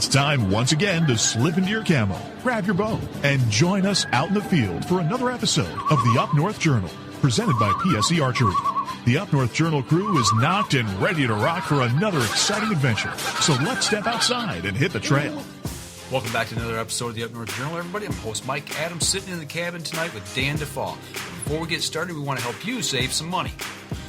It's time once again to slip into your camo, grab your bow, and join us out in the field for another episode of the Up North Journal, presented by PSE Archery. The Up North Journal crew is knocked and ready to rock for another exciting adventure. So let's step outside and hit the trail. Welcome back to another episode of the Up North Journal, everybody. I'm host Mike Adams, sitting in the cabin tonight with Dan DeFaw. Before we get started, we want to help you save some money.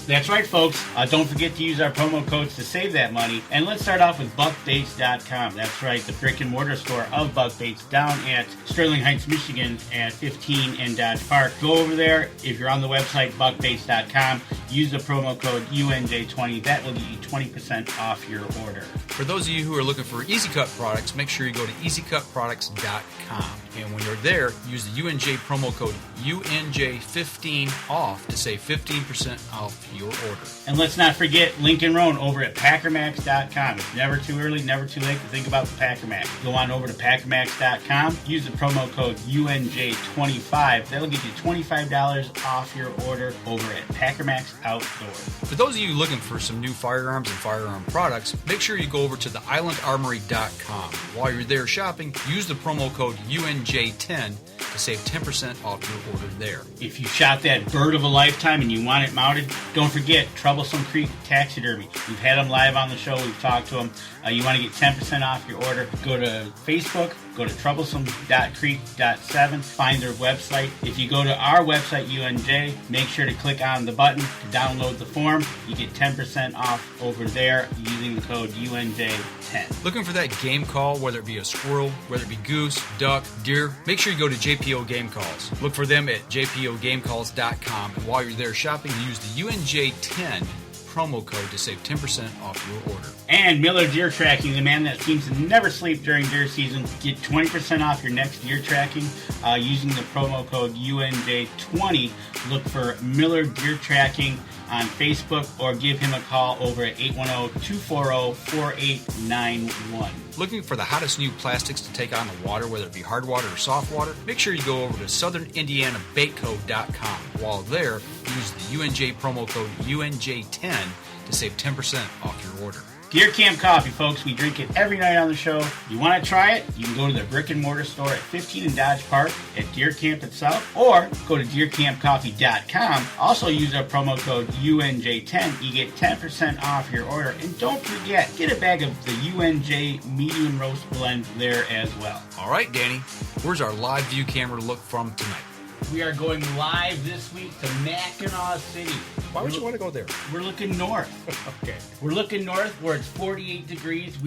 That's right, folks. Don't forget to use our promo codes to save that money. And let's start off with buckbaits.com. That's right, the brick and mortar store of Buck Baits down at Sterling Heights, Michigan at 15 and Dodge Park. Go over there. If you're on the website, buckbaits.com, use the promo code UNJ20. That will get you 20% off your order. For those of you who are looking for Easy Cut products, make sure you go to easycutproducts.com. And when you're there, use the UNJ promo code UNJ15 off to save 15% off your order. And let's not forget Lincoln Roan over at packermax.com. It's never too early, never too late to think about the Packer Max. Go on over to packermax.com, use the promo code UNJ25. That'll get you $25 off your order over at Packer Max Outdoors. For those of you looking for some new firearms and firearm products, make sure you go over to the islandarmory.com. While you're there shopping, use the promo code UNJ10 to save 10% off your order there. If you shot that bird of a lifetime and you want it mounted, don't forget Troublesome Creek Taxidermy. We've had them live on the show. We've talked to them. You want to get 10% off your order, go to Facebook, go to troublesome.creek.7, find their website. If you go to our website, UNJ, make sure to click on the button to download the form. You get 10% off over there using the code UNJ10. Looking for that game call, whether it be a squirrel, whether it be goose, duck, deer, make sure you go to JPO Game Calls. Look for them at jpogamecalls.com, and while you're there shopping, use the UNJ10 promo code to save 10% off your order. And Miller Deer Tracking, the man that seems to never sleep during deer season. Get 20% off your next deer tracking using the promo code UNJ20. Look for Miller Deer Tracking on Facebook or give him a call over at 810-240-4891. Looking for the hottest new plastics to take on the water, whether it be hard water or soft water? Make sure you go over to southernindianabaitco.com. While there, use the UNJ promo code UNJ10 to save 10% off your order. Deer Camp Coffee, folks. We drink it every night on the show. You want to try it? You can go to the brick and mortar store at 15 in Dodge Park at Deer Camp itself, or go to deercampcoffee.com. Also use our promo code UNJ10. You get 10% off your order. And don't forget, get a bag of the UNJ medium roast blend there as well. All right, Danny, where's our live view camera to look from tonight? We are going live this week to Mackinac City. Why would you want to go there? We're looking north. Okay. We're looking north where it's 48 degrees.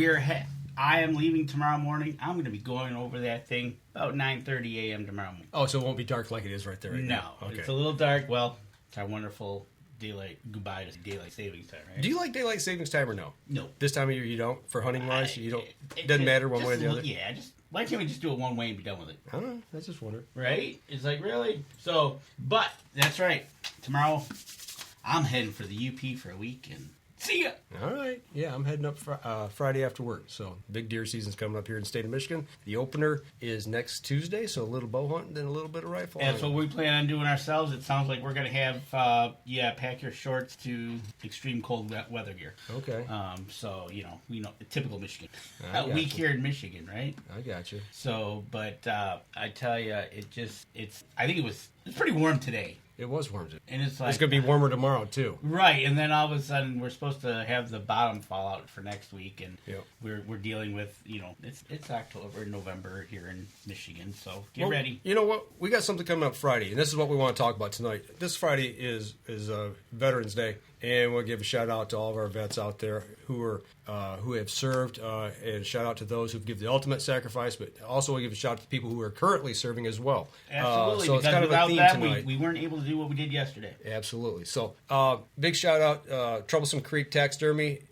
I am leaving tomorrow morning. I'm going to be going over that thing about 9:30 a.m. tomorrow morning. Oh, so it won't be dark like it is right there right now? No. Okay. It's a little dark. Well, it's our wonderful goodbye to daylight savings time, right? Do you like daylight savings time or no? No. This time of year you don't? For hunting wise, you don't? It doesn't matter one way or the other? Yeah, why can't we just do it one way and be done with it? I don't know. I just wonder. Right? It's like, really? So, but, that's right. Tomorrow, I'm heading for the UP for a week and see ya. All right. Yeah, I'm heading up Friday after work. So big deer season's coming up here in the state of Michigan. The opener is next Tuesday, so a little bow hunting and a little bit of rifle hunting. That's what we plan on doing ourselves. It sounds like we're going to have, pack your shorts to extreme cold weather gear. Okay. So, we know, typical Michigan. I A week here in Michigan, right? I got you. So, but I tell you, it's pretty warm today. It was warm today. And it's like... It's going to be warmer tomorrow, too. Right, and then all of a sudden we're supposed to have the bottom fall out for next week, and Yep. we're dealing with, it's October, November here in Michigan, so get ready. You know what? We got something coming up Friday, and this is what we want to talk about tonight. This Friday is Veterans Day, and we'll give a shout out to all of our vets out there who have served, and shout out to those who give the ultimate sacrifice, but also we'll give a shout out to people who are currently serving as well. Absolutely, so because it's kind of a without theme that, tonight. we weren't able to do what we did yesterday. Absolutely. So, big shout out, Troublesome Creek Taxidermy,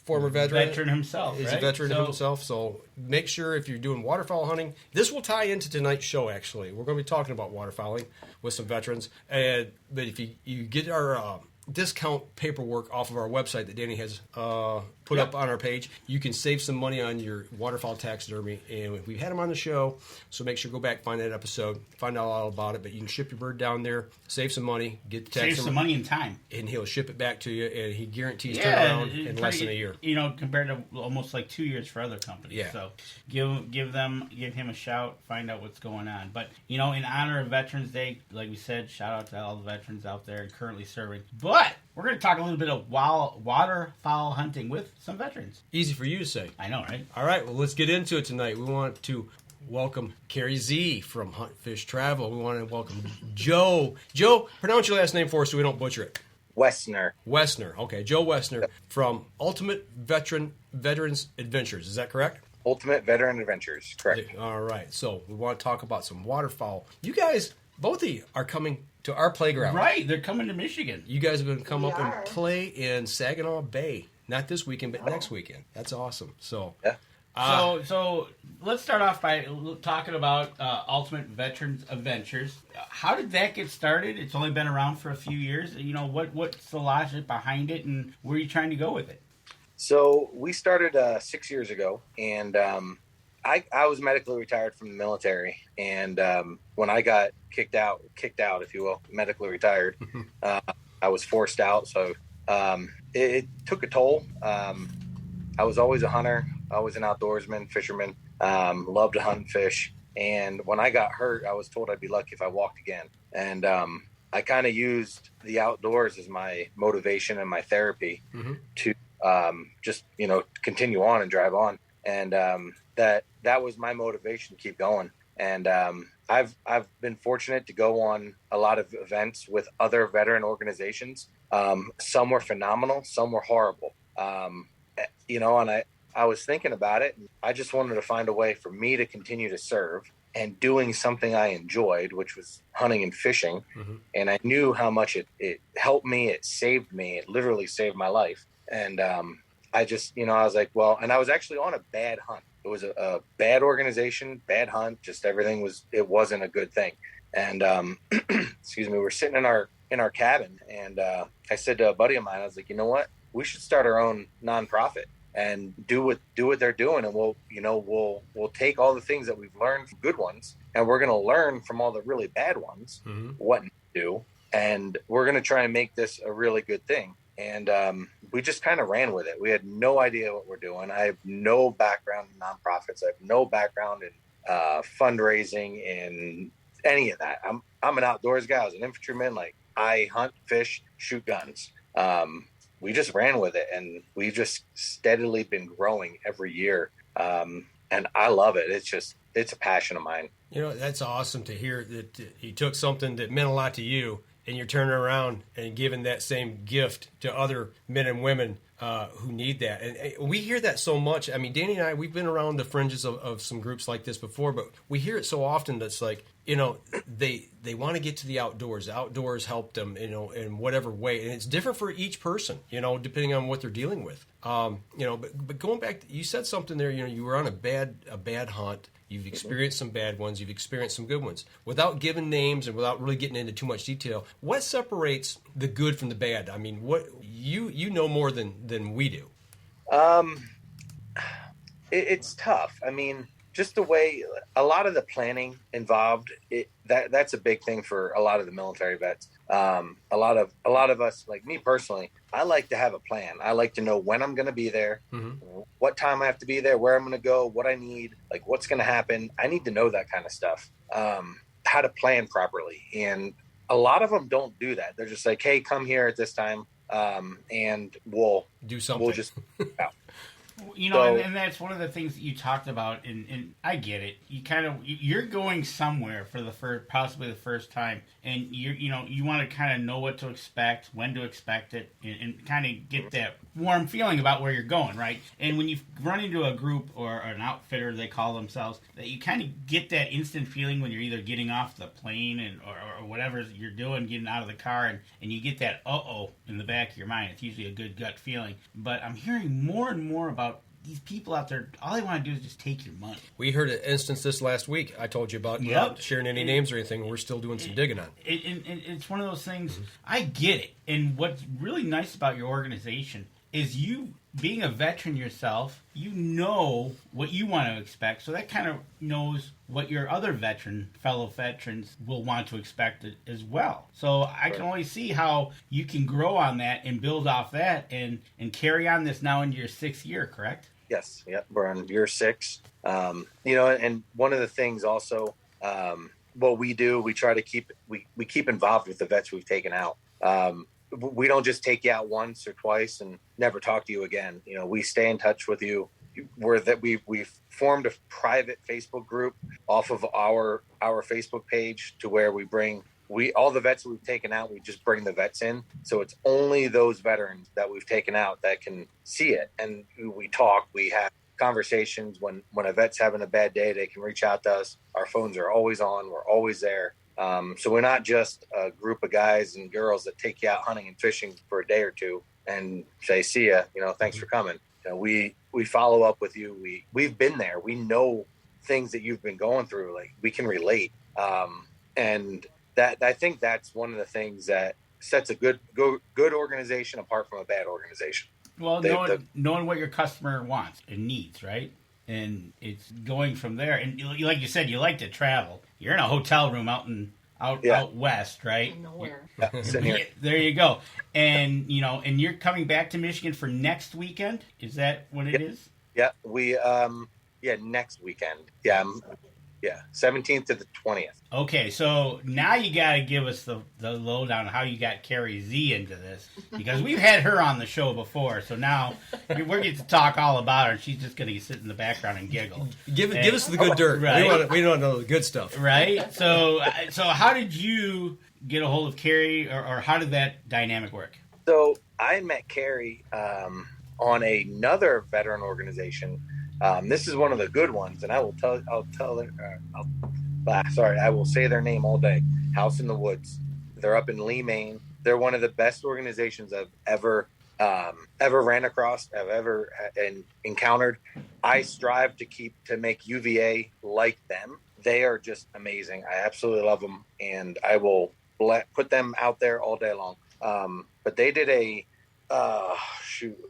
former veteran himself, He's right? a veteran himself, so make sure if you're doing waterfowl hunting, this will tie into tonight's show, actually. We're going to be talking about waterfowling with some veterans, but if you get our discount paperwork off of our website that Danny has put up on our page. You can save some money on your waterfowl taxidermy, and we've had him on the show, so make sure go back, find that episode, find out all about it. But you can ship your bird down there, save some money, get the taxidermy. Save some money and time. And he'll ship it back to you, and he guarantees turnaround in less than a year. You know, compared to almost like 2 years for other companies. Yeah. So give him a shout, find out what's going on. But, you know, in honor of Veterans Day, like we said, shout out to all the veterans out there currently serving. But we're going to talk a little bit of waterfowl hunting with some veterans. Easy for you to say. I know, right? All right, well, let's get into it tonight. We want to welcome Carrie Z from Hunt Fish Travel. We want to welcome Joe. Joe, pronounce your last name for us so we don't butcher it. Wesner. Wesner. Okay, Joe Wesner from Ultimate Veterans Adventures. Is that correct? Ultimate Veteran Adventures. Correct. All right, so we want to talk about some waterfowl. You guys, both of you, are coming to our playground. Right, they're coming to Michigan. You guys are going to come up and play in Saginaw Bay. Not this weekend, but next weekend. That's awesome. So, yeah. So let's start off by talking about Ultimate Veterans Adventures. How did that get started? It's only been around for a few years. You know, what's the logic behind it, and where are you trying to go with it? So we started 6 years ago, and I was medically retired from the military, and when I got kicked out, if you will, medically retired, I was forced out. So it took a toll. I was always a hunter, always an outdoorsman, fisherman, loved to hunt and fish. And when I got hurt, I was told I'd be lucky if I walked again. And I kind of used the outdoors as my motivation and my therapy to just, you know, continue on and drive on. And that was my motivation to keep going. And I've been fortunate to go on a lot of events with other veteran organizations. Some were phenomenal, some were horrible. You know, and I was thinking about it, and I just wanted to find a way for me to continue to serve and doing something I enjoyed, which was hunting and fishing. And I knew how much it helped me. It saved me. It literally saved my life. And I just, you know, I was like, well, and I was actually on a bad hunt. It was a bad organization, bad hunt. Just everything it wasn't a good thing. And excuse me, we're sitting in our cabin, and I said to a buddy of mine, I was like, you know what? We should start our own nonprofit and do what they're doing, and we'll take all the things that we've learned from good ones, and we're going to learn from all the really bad ones what to do, and we're going to try and make this a really good thing. And we just kind of ran with it. We had no idea what we're doing. I have no background in nonprofits. I have no background in fundraising and any of that. I'm an outdoors guy. I was an infantryman. Like, I hunt, fish, shoot guns. We just ran with it, and we've just steadily been growing every year. And I love it. It's a passion of mine. You know, that's awesome to hear that you took something that meant a lot to you, and you're turning around and giving that same gift to other men and women who need that. And we hear that so much. I mean, Danny and I, we've been around the fringes of some groups like this before, but we hear it so often that's like, you know, they want to get to the outdoors. The outdoors help them, you know, in whatever way. And it's different for each person, you know, depending on what they're dealing with. You know, but going back, you said something there, you know, you were on a bad hunt. You've experienced some bad ones. You've experienced some good ones. Without giving names and without really getting into too much detail, what separates the good from the bad? I mean, what you know more than we do. It's tough. I mean, just the way a lot of the planning involved, that's a big thing for a lot of the military vets. A lot of us, like me personally, I like to have a plan. I like to know when I'm going to be there, what time I have to be there, where I'm going to go, what I need, like what's going to happen. I need to know that kind of stuff, how to plan properly. And a lot of them don't do that. They're just like, hey, come here at this time, and we'll do something. We'll just out. You know, and that's one of the things that you talked about, and I get it. You're going somewhere for possibly the first time, and you want to kind of know what to expect, when to expect it, and kind of get that warm feeling about where you're going, right? And when you run into a group or an outfitter, they call themselves, that you kind of get that instant feeling when you're either getting off the plane or whatever you're doing, getting out of the car, and you get that uh-oh in the back of your mind. It's usually a good gut feeling. But I'm hearing more and more about these people out there, all they want to do is just take your money. We heard an instance this last week I told you about, without sharing any names or anything. We're still doing some digging on it. It's one of those things, I get it. And what's really nice about your organization is you being a veteran yourself, you know what you want to expect, so that kind of knows what your other fellow veterans will want to expect as well. So I can only see how you can grow on that and build off that and carry on this now into your 6th year, correct? Yes, yeah, we're on year 6. And one of the things also, what we do, we try to keep involved with the vets we've taken out. We don't just take you out once or twice and never talk to you again. We stay in touch with you. We've formed a private Facebook group off of our Facebook page to where all the vets we've taken out, we just bring the vets in. So it's only those veterans that we've taken out that can see it. And we talk, we have conversations. When a vet's having a bad day, they can reach out to us. Our phones are always on. We're always there. So we're not just a group of guys and girls that take you out hunting and fishing for a day or two and say, see ya, thanks for coming. We follow up with you. We've been there. We know things that you've been going through. Like, we can relate. And that, I think that's one of the things that sets a good organization apart from a bad organization. Well, knowing what your customer wants and needs, right? And it's going from there. And like you said, you like to travel. You're in a hotel room out west, right? Nowhere. Yeah, sitting here. There you go. And and you're coming back to Michigan for next weekend. Is that what it is? Yeah, we next weekend. Yeah, 17th to the 20th. Okay, so now you got to give us the lowdown on how you got Carrie Z into this, because we've had her on the show before, so now we're going to talk all about her, and she's just going to sit in the background and giggle. Give us the good dirt. Right? We don't know the good stuff. Right? So how did you get a hold of Carrie, or how did that dynamic work? So I met Carrie on another veteran organization. This is one of the good ones, and I will say their name all day. House in the Woods. They're up in Lee, Maine. They're one of the best organizations I've ever ran across, I've ever encountered. I strive to make UVA like them. They are just amazing. I absolutely love them, and I will put them out there all day long. But they did it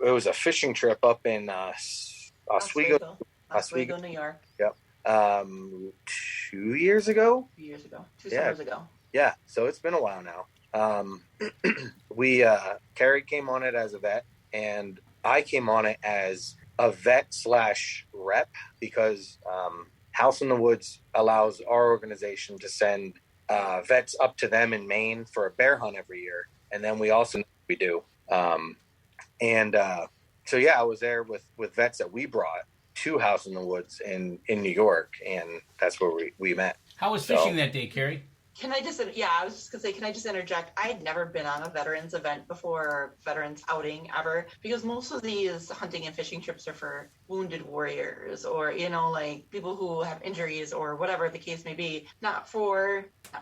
was a fishing trip up in Oswego, New York. Yep. 2 years ago? 2 years ago. 2 summers ago. Yeah, so it's been a while now. Carrie came on it as a vet, and I came on it as a vet / rep, because House in the Woods allows our organization to send vets up to them in Maine for a bear hunt every year. And then we do. So I was there with vets that we brought to House in the Woods in New York, and that's where we met. How was fishing that day, Carrie? I was just going to say, can I just interject? I had never been on a veterans event before, or veterans outing ever, because most of these hunting and fishing trips are for wounded warriors, or, like people who have injuries or whatever the case may be, not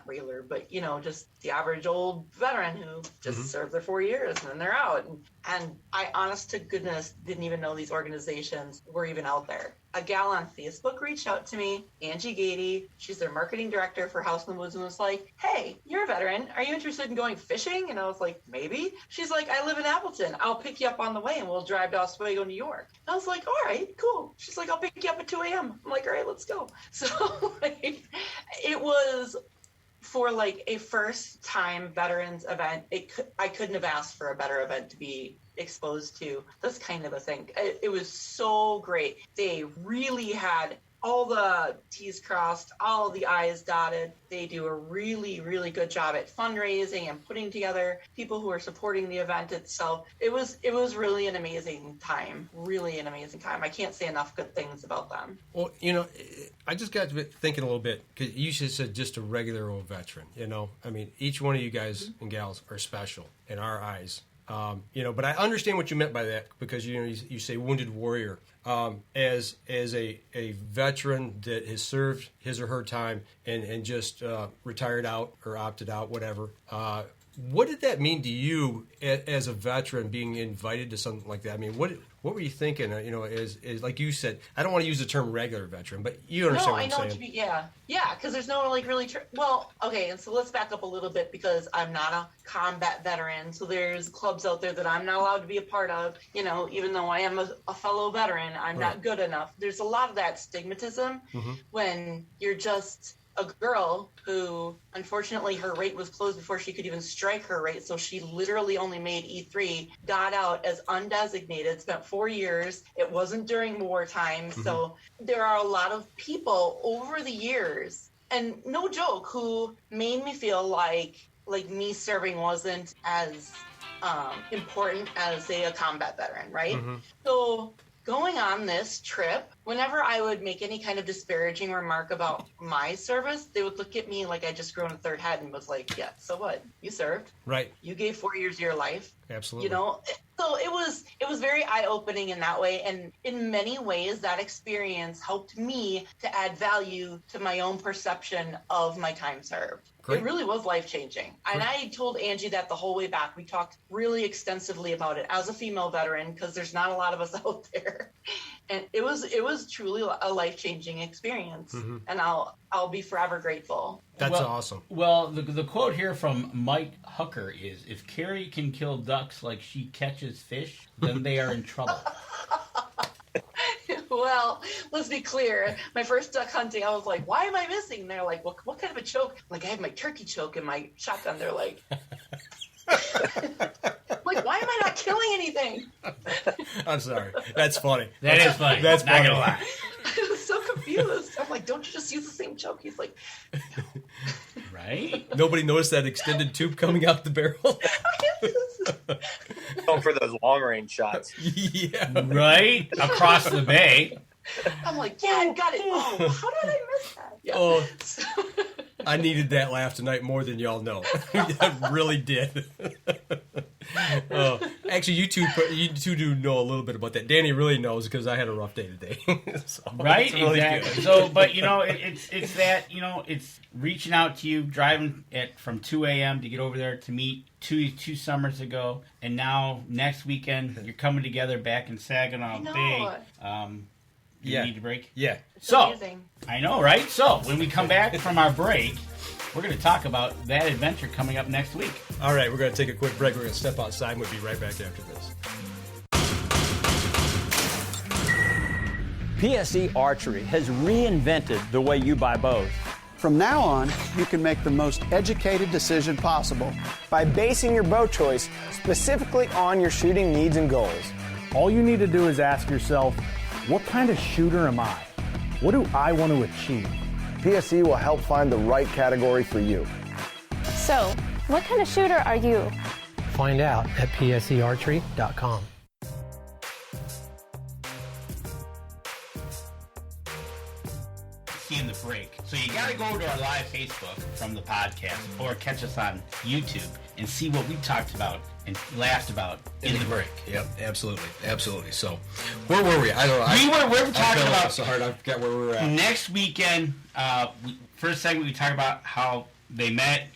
regular, but, just the average old veteran who just served their 4 years and then they're out. And I, honest to goodness, didn't even know these organizations were even out there. A gal on Facebook reached out to me, Angie Gady. She's their marketing director for House in the Woods, and was like, hey, you're a veteran. Are you interested in going fishing? And I was like, maybe. She's like, I live in Appleton. I'll pick you up on the way, and we'll drive to Oswego, New York. And I was like, all right, cool. She's like, I'll pick you up at 2 a.m. I'm like, all right, let's go. So it was, for a first-time veterans event, I couldn't have asked for a better event to be exposed to this kind of a thing. It was so great. They really had all the T's crossed, all the I's dotted. They do a really, really good job at fundraising and putting together people who are supporting the event itself. It was really an amazing time. Really an amazing time. I can't say enough good things about them. Well, I just got thinking a little bit, because you just said just a regular old veteran. I mean, each one of you guys and gals are special in our eyes. But I understand what you meant by that, because you say wounded warrior. as a veteran that has served his or her time and just retired out or opted out, whatever. What did that mean to you as a veteran being invited to something like that? I mean, what were you thinking? As like you said, I don't want to use the term regular veteran, but you understand what I'm saying. Yeah, because there's no really well, okay, and so let's back up a little bit because I'm not a combat veteran, so there's clubs out there that I'm not allowed to be a part of. Even though I am a fellow veteran, I'm not good enough. There's a lot of that stigmatism when you're just a girl who, unfortunately, her rate was closed before she could even strike her rate, so she literally only made E3, got out as undesignated, spent 4 years. It wasn't during wartime, so there are a lot of people over the years, and no joke, who made me feel like me serving wasn't as important as, say, a combat veteran, right? So going on this trip, whenever I would make any kind of disparaging remark about my service, they would look at me like I just grown a third head and was like, yeah, so what? You served. Right. You gave 4 years of your life. Absolutely. So it was very eye-opening in that way. And in many ways, that experience helped me to add value to my own perception of my time served. Great. It really was life-changing. And I told Angie that the whole way back. We talked really extensively about it as a female veteran, because there's not a lot of us out there. And it was truly a life-changing experience. And I'll be forever grateful. That's awesome. Well, the quote here from Mike Hucker is, if Carrie can kill ducks like she catches fish, then they are in trouble. Well, let's be clear. My first duck hunting, I was like, why am I missing? And they're like, what kind of a choke? Like, I have my turkey choke in my shotgun. They're like, like, why am I not killing anything? I'm sorry. That's funny. That is funny. That's not gonna lie. I was so confused. I'm like, don't you just use the same choke? He's like, no. Right? Nobody noticed that extended tube coming out the barrel? Going for those long range shots. Yeah. Right? Across the bay. I'm like, yeah, I got it. Oh, how did I miss that? Yeah. Oh, I needed that laugh tonight more than y'all know. I really did. Actually, you two do know a little bit about that. Danny really knows because I had a rough day today. So right? Really exactly. good. So, but it's that it's reaching out to you, driving from 2 a.m. to get over there to meet two summers ago, and now next weekend you're coming together back in Saginaw Bay. You need a break? Yeah. So, amazing. I know, right? So, when we come back from our break, we're going to talk about that adventure coming up next week. All right, we're going to take a quick break. We're going to step outside and we'll be right back after this. PSE Archery has reinvented the way you buy bows. From now on, you can make the most educated decision possible by basing your bow choice specifically on your shooting needs and goals. All you need to do is ask yourself, what kind of shooter am I? What do I want to achieve? PSE will help find the right category for you. So, what kind of shooter are you? Find out at psearchery.com. In the break. So you got to go to our live Facebook from the podcast or catch us on YouTube and see what we talked about and laughed about in the break. Yep, absolutely. So, where were we? I don't know. We were talking about so hard. I forgot where we were at. Next weekend. First segment we talked about how they met,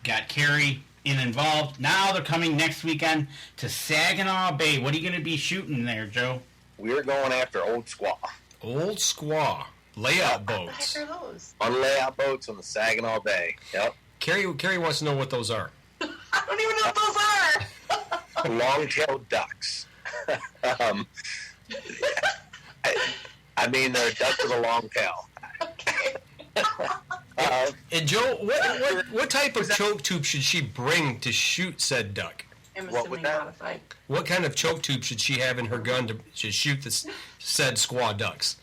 got Carrie involved. Now they're coming next weekend to Saginaw Bay. What are you going to be shooting there, Joe? We're going after old squaw. Old squaw. Layout boats. What the heck are those? On layout boats on the Saginaw Bay. Yep. Carrie wants to know what those are. I don't even know what those are. Long-tailed ducks. I mean, they're ducks with a long tail. Okay. And Joe, what type of choke tube should she bring to shoot said duck? I'm assuming modified. What kind of choke tube should she have in her gun to shoot the said squaw ducks?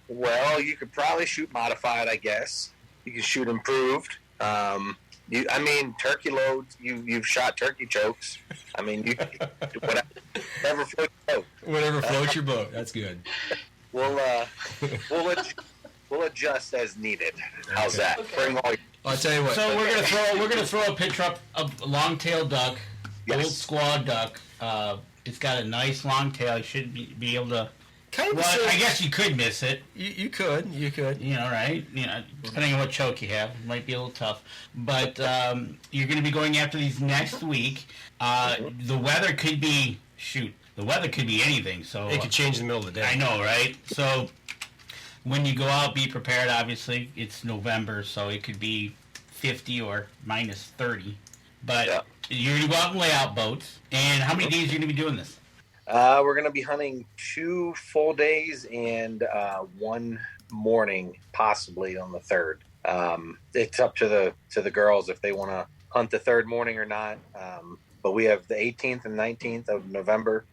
Well, you could probably shoot modified, I guess. You could shoot improved. Turkey loads. You've shot turkey chokes. I mean, whatever floats your boat. Whatever floats your boat. That's good. We'll adjust as needed. How's that? Okay. Bring all. I'll tell you what. So we're gonna throw a picture up of a long-tailed duck, Yes. old squaw duck. It's got a nice long tail. You should be able to. Kind of. Well, I guess you could miss it. You could. You know, right? You know, depending on what choke you have, it might be a little tough. But you're going to be going after these next week. The weather could be The weather could be anything. So it could change in the middle of the day. I know, right? So when you go out, be prepared. Obviously, it's November, so it could be 50 or minus 30. But you're going to go out and lay out boats. And how many days are you going to be doing this? We're going to be hunting 2 full days and 1 morning, possibly on the 3rd. It's up to the girls if they want to hunt the 3rd morning or not. But we have the 18th and 19th of November,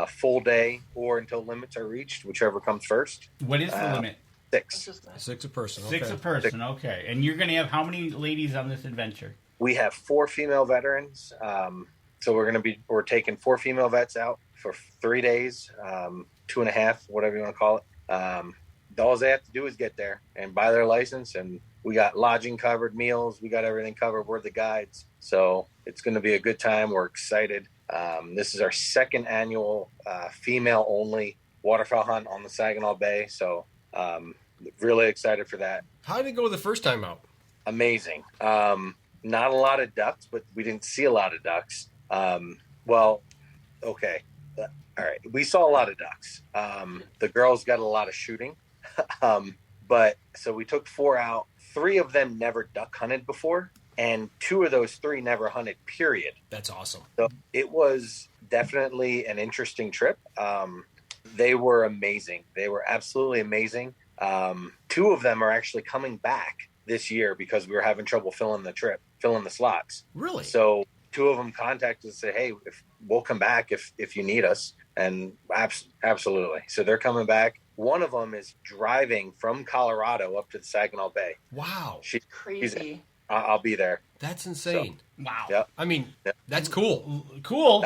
full day or until limits are reached, whichever comes first. What is the limit? 6. 6 a person. Okay. 6 a person. Okay. And you're going to have how many ladies on this adventure? We have 4 female veterans. So we're taking 4 female vets out for 3 days, 2.5, whatever you want to call it. All they have to do is get there and buy their license, and we got lodging covered, meals, we got everything covered. We're the guides, so it's going to be a good time. We're excited. This is our 2nd annual female-only waterfowl hunt on the Saginaw Bay, so really excited for that. How did it go the first time out? Amazing. Not a lot of ducks, but we didn't see a lot of ducks. Well, okay. All right. We saw a lot of ducks. The girls got a lot of shooting. But so we took 4 out. 3 of them never duck hunted before, and 2 of those 3 never hunted, period. That's awesome. So it was definitely an interesting trip. They were amazing. They were absolutely amazing. 2 of them are actually coming back this year because we were having trouble filling the slots. Really? So 2 of them contacted us and said, hey, we'll come back if you need us. And absolutely. So they're coming back. One of them is driving from Colorado up to the Saginaw Bay. Wow. Crazy. I'll be there. That's insane. So, wow. Yep. I mean, that's cool. Cool.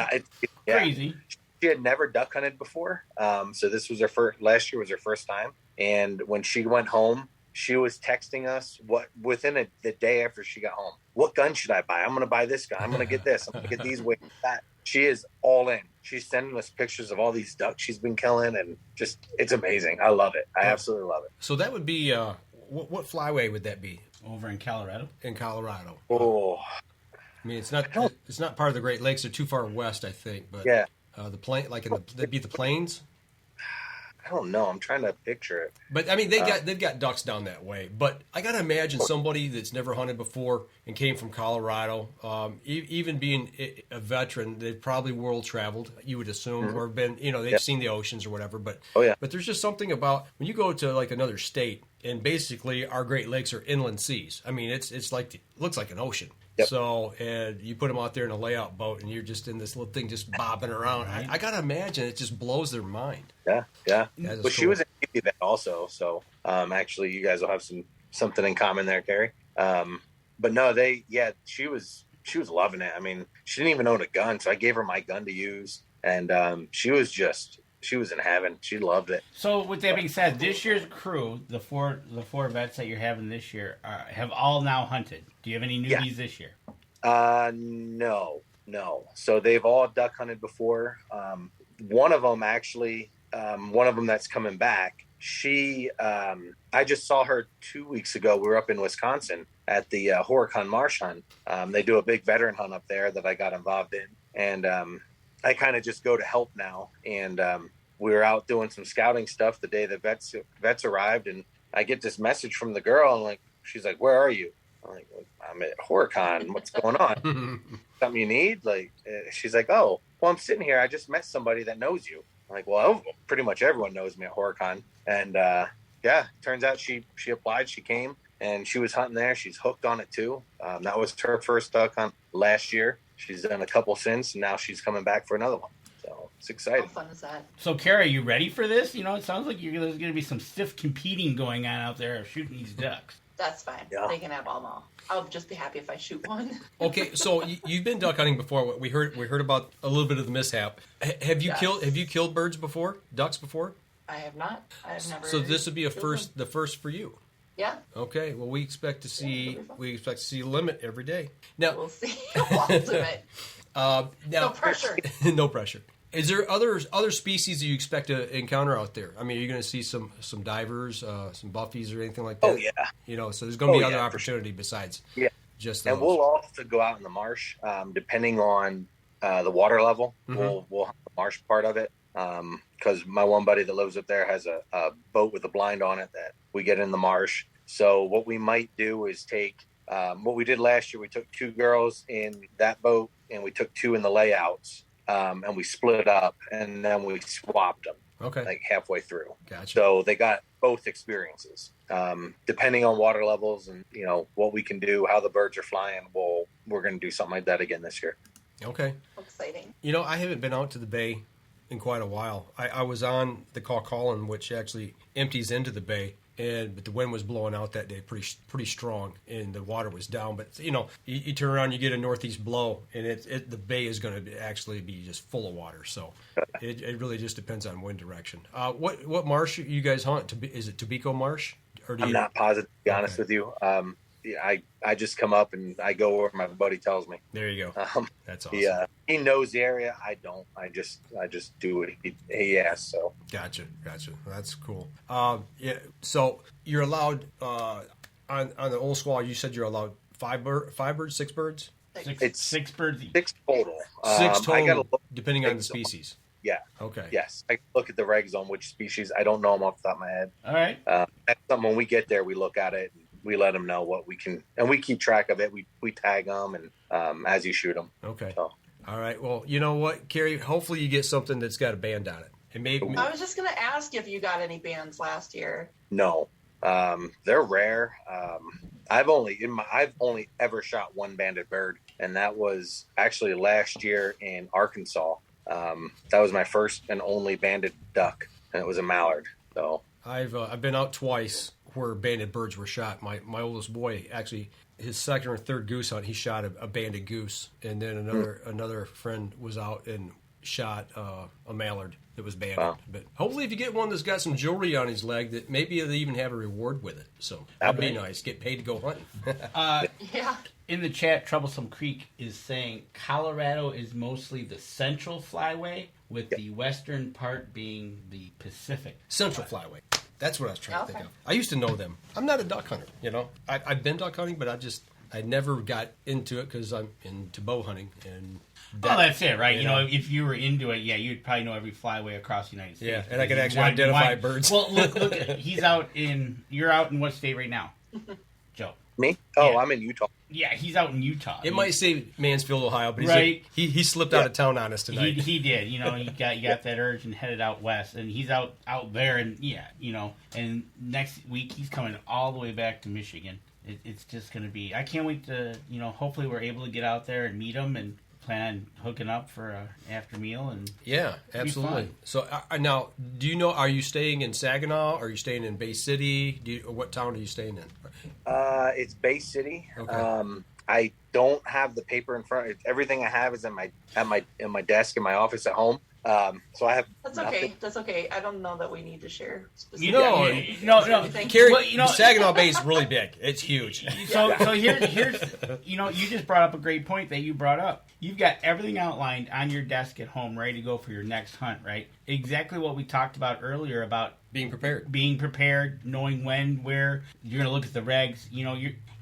Yeah. Crazy. She had never duck hunted before. So this was last year was her first time. And when she went home, she was texting us within the day after she got home. What gun should I buy? I'm going to buy this gun. I'm going to get this. I'm going to get these weights. That. She is all in. She's sending us pictures of all these ducks she's been killing, and just it's amazing. I love it. I absolutely love it. So that would be what flyway would that be? Over in Colorado. In Colorado. Oh, I mean, it's not part of the Great Lakes. They're too far west, I think. But yeah, the plain that'd be the plains. I don't know. I'm trying to picture it. But I mean, they've got ducks down that way. But I got to imagine somebody that's never hunted before and came from Colorado, even being a veteran, they've probably world traveled. You would assume, or been, they've seen the oceans or whatever. But but there's just something about when you go to like another state, and basically our Great Lakes are inland seas. I mean, it's like looks like an ocean. Yep. So, and you put them out there in a layout boat, and you're just in this little thing just bobbing around. I got to imagine it just blows their mind. Yeah. Well, cool. She was in Navy then also, so actually you guys will have something in common there, Carrie. But no, she was loving it. I mean, she didn't even own a gun, so I gave her my gun to use, and she was in heaven. She loved it. So with that being said, this year's crew, the four vets that you're having this year, have all now hunted. Do you have any newbies this year? No. So they've all duck hunted before. One of them actually, that's coming back. She, I just saw her 2 weeks ago. We were up in Wisconsin at the Horicon Marsh Hunt. They do a big veteran hunt up there that I got involved in, and I kind of just go to help now. And we were out doing some scouting stuff the day the vets arrived, and I get this message from the girl, and she's like, "Where are you?" I'm like, "I'm at Horicon. What's going on? Something you need?" She's like, "Oh, well, I'm sitting here. I just met somebody that knows you." I'm like, "Well, pretty much everyone knows me at Horicon." And turns out she applied. She came, and she was hunting there. She's hooked on it too. That was her first duck hunt last year. She's done a couple since, and now she's coming back for another one. So it's exciting. How fun is that? So, Carrie, you ready for this? It sounds like there's going to be some stiff competing going on out there shooting these ducks. That's fine. Yeah. They can have all them all. I'll just be happy if I shoot one. Okay, so you've been duck hunting before. We heard about a little bit of the mishap. Have you killed birds before? Ducks before? I have not. I've never. So this would be the first for you. Yeah. Okay. Well, we expect to see limit every day. Now we'll see. We'll limit. Now, no pressure. No pressure. Is there other species that you expect to encounter out there? I mean, are you going to see some divers, some buffies, or anything like that? Oh, yeah. You know, so there's going to be other opportunity besides just those. And we'll also go out in the marsh, depending on the water level. We'll hunt the marsh part of it. Because my one buddy that lives up there has a boat with a blind on it that we get in the marsh. So what we might do is take what we did last year. We took 2 girls in that boat, and we took 2 in the layouts, and we split up, and then we swapped them. Okay, like halfway through. Gotcha. So they got both experiences. Depending on water levels and what we can do, how the birds are flying, we're going to do something like that again this year. Okay, exciting. I haven't been out to the bay in quite a while. I was on the Colin, which actually empties into the bay, but the wind was blowing out that day pretty strong, and the water was down. But you turn around, you get a northeast blow, and the bay is going to actually be just full of water. So it really just depends on wind direction. What marsh you guys hunt? Is it Tobacco Marsh? Or I'm not positive, to be honest with you. I just come up and I go where my buddy tells me. There you go. That's awesome. He knows the area. I don't. I just do what he asks. So gotcha. That's cool. So you're allowed on the old squaw. You said you're allowed 5 birds, 6 birds. It's 6 birds. 6 total. 6 total, I gotta look depending on the species. Yeah. Okay. Yes. I look at the regs on which species. I don't know them off the top of my head. All right. That's something when we get there, we look at it. We let them know what we can, and we keep track of it. We tag them, and as you shoot them. Okay. So. All right. Well, you know what, Carrie? Hopefully you get something that's got a band on it. And maybe I was just going to ask if you got any bands last year. No, they're rare. I've only ever shot 1 banded bird, and that was actually last year in Arkansas. That was my first and only banded duck, and it was a mallard. So I've been out twice where banded birds were shot. My oldest boy, actually, his second or third goose hunt, he shot a banded goose, and then another friend was out and shot a mallard that was banded. Wow. But hopefully, if you get one that's got some jewelry on his leg, that maybe they even have a reward with it. So that'd be nice. Get paid to go hunting. Yeah. In the chat, Troublesome Creek is saying Colorado is mostly the central flyway, with the western part being the Pacific. Central flyway. That's what I was trying to think of. I used to know them. I'm not a duck hunter, I've been duck hunting, but I never got into it because I'm into bow hunting. And that's it, right? If you were into it, you'd probably know every flyway across the United States. Yeah, and I could actually identify birds. Well, look, you're out in what state right now, Joe? Me? Oh, yeah. I'm in Utah. Yeah, he's out in Utah. It might say Mansfield, Ohio, but he slipped out of town on us tonight. He did. You got that urge and headed out west, and he's out there, and and next week he's coming all the way back to Michigan. It's just going to be. I can't wait to hopefully we're able to get out there and meet him and plan on hooking up for an after meal and absolutely. So now, do you know? Are you staying in Saginaw? Are you staying in Bay City? What town are you staying in? It's Bay City. Okay. I don't have the paper in front. Everything I have is in my desk in my office at home. So I have. That's okay. Nothing. That's okay. I don't know that we need to share. No. Carrie, Saginaw Bay is really big. It's huge. So here's you just brought up a great point that you brought up. You've got everything outlined on your desk at home, ready to go for your next hunt, right? Exactly what we talked about earlier about being prepared, knowing when, where. You're going to look at the regs.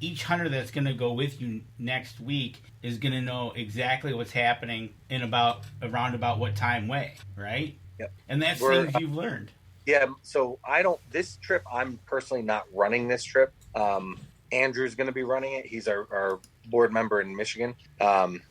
Each hunter that's going to go with you next week is going to know exactly what's happening in around about what time way, right? Yep. And that's things you've learned. Yeah. So this trip, I'm personally not running this trip. Andrew's going to be running it. He's our board member in Michigan.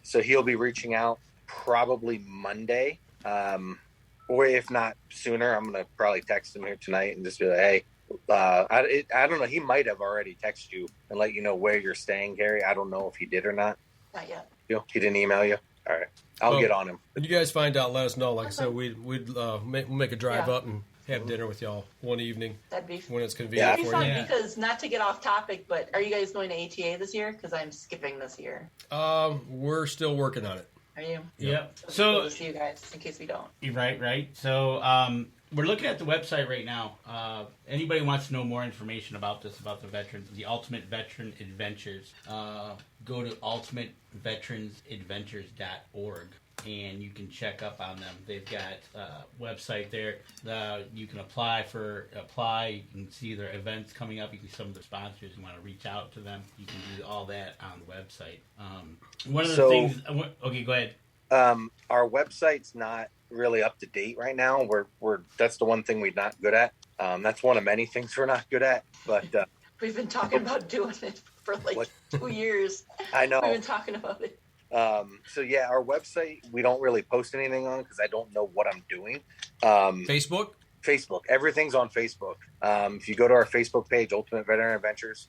So he'll be reaching out probably Monday. Or if not sooner, I'm going to probably text him here tonight and just be like, hey, I don't know. He might have already texted you and let you know where you're staying, Carrie. I don't know if he did or not. Not yet. He didn't email you? All right. I'll get on him. When you guys find out, let us know. Like I said, we'd make a drive up and have dinner with y'all one evening. That'd be when it's convenient for you. That'd be fun because, not to get off topic, but are you guys going to ATA this year? Because I'm skipping this year. We're still working on it. Are you? Yep. So we'll see you guys in case we don't. Right. So we're looking at the website right now. Anybody wants to know more information about this, about the veterans, the Ultimate Veteran Adventures, go to ultimateveteransadventures.org. And you can check up on them. They've got a website there. You can apply. You can see their events coming up. You can see some of the sponsors. You want to reach out to them. You can do all that on the website. One of the things. Okay, go ahead. Our website's not really up to date right now. We're that's the one thing we're not good at. That's one of many things we're not good at. But we've been talking about doing it for 2 years. I know. We've been talking about it. So yeah, our website, we don't really post anything on because I don't know what I'm doing. Facebook, everything's on Facebook. If you go to our Facebook page, Ultimate Veteran Adventures,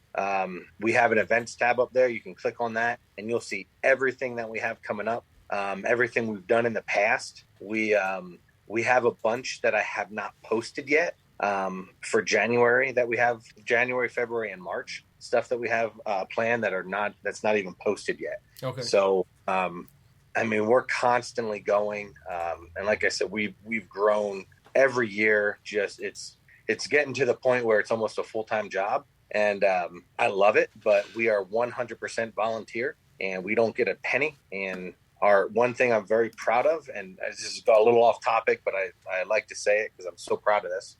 we have an events tab up there. You can click on that and you'll see everything that we have coming up. Everything we've done in the past. We have a bunch that I have not posted yet, for January, that we have January, February, and March. Stuff that we have planned that's not even posted yet. Okay. So, we're constantly going, and like I said, we've grown every year. Just it's getting to the point where it's almost a full-time job, and I love it. But we are 100% volunteer, and we don't get a penny. And our one thing I'm very proud of, and this is a little off topic, but I like to say it because I'm so proud of this.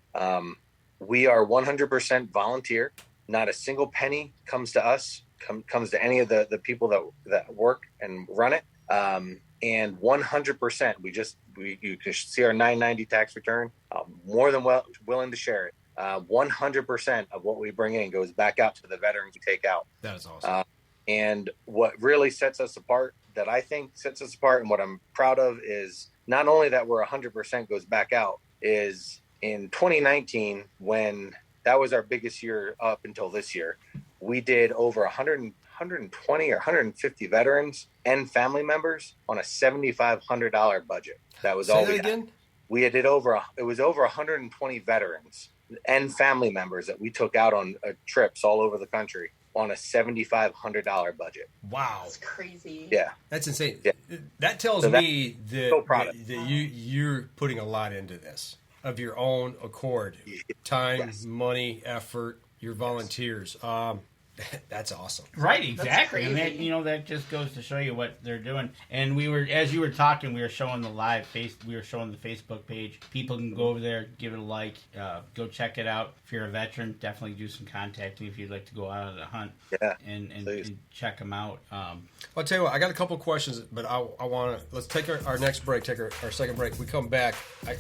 We are 100% volunteer. Not a single penny comes to us, comes to any of the people that work and run it. And 100%, you can see our 990 tax return. More than willing to share it. 100% of what we bring in goes back out to the veterans we take out. That is awesome. And what really sets us apart, that I think sets us apart, and what I'm proud of, is not only that we're 100% goes back out, is in 2019, when that was our biggest year up until this year, we did over 120 or 150 veterans and family members on a $7,500 budget. That was all we had. Again? We did over 120 veterans and family members that we took out on trips all over the country on a $7,500 budget. Wow. That's crazy. Yeah. That's insane. Yeah. That tells me that you're putting a lot into this of your own accord. Time, yes. Money, effort, your volunteers. That's awesome. Right, exactly. And that just goes to show you what they're doing. And as you were talking, we were showing the Facebook page. People can go over there, give it a like, go check it out. If you're a veteran, definitely do some contacting if you'd like to go out on a hunt. Yeah, and check them out. I'll tell you what, I got a couple questions, but I want to, let's take our next break, take our second break. We come back,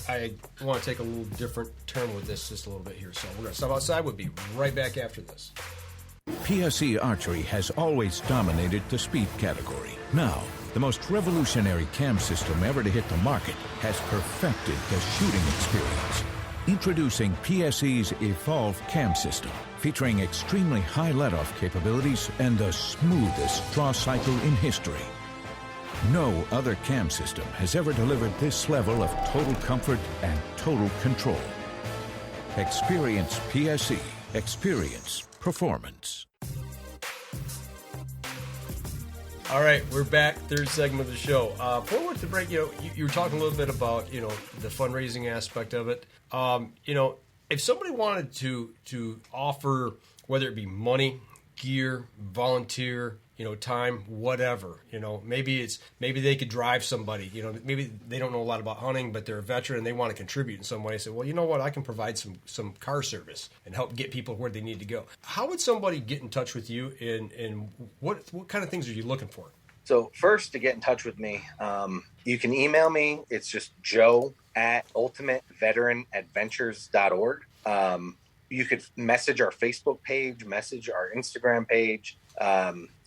I want to take a little different turn with this just a little bit here. So we're going to step outside. We'll be right back after this. PSE Archery has always dominated the speed category. Now, the most revolutionary cam system ever to hit the market has perfected the shooting experience. Introducing PSE's Evolve Cam System, featuring extremely high let-off capabilities and the smoothest draw cycle in history. No other cam system has ever delivered this level of total comfort and total control. Experience PSE. Experience performance. All right, we're back. Third segment of the show. Before we went to break, you were talking a little bit about the fundraising aspect of it. If somebody wanted to offer, whether it be money, gear, volunteer, time, whatever, maybe they could drive somebody, maybe they don't know a lot about hunting, but they're a veteran and they want to contribute in some way. Say, well, you know what, I can provide some car service and help get people where they need to go. How would somebody get in touch with you, and what kind of things are you looking for? So first, to get in touch with me, you can email me. It's just joe@ultimateveteranadventures.org. You could message our Facebook page, message our Instagram page.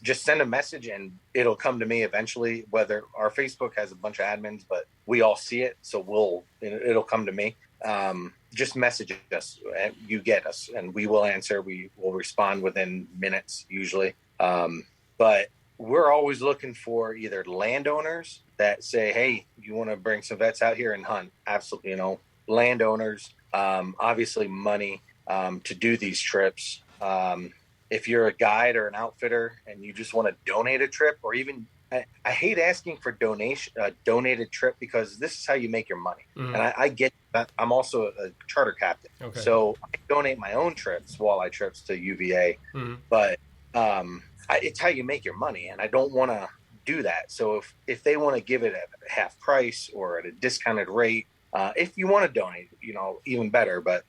Just send a message and it'll come to me eventually. Whether our Facebook has a bunch of admins, but we all see it, so it'll come to me. Just message us, and you get us, and we will answer. We will respond within minutes usually. But we're always looking for either landowners that say, "Hey, you want to bring some vets out here and hunt?" Absolutely, landowners. Obviously, money to do these trips. if you're a guide or an outfitter and you just want to donate a trip, or even I hate asking for donated trip, because this is how you make your money. And I get that. I'm also a charter captain. Okay. So I donate my own trips, walleye trips, to UVA, but it's how you make your money, and I don't want to do that. So if they want to give it at half price or at a discounted rate, if you want to donate, even better. But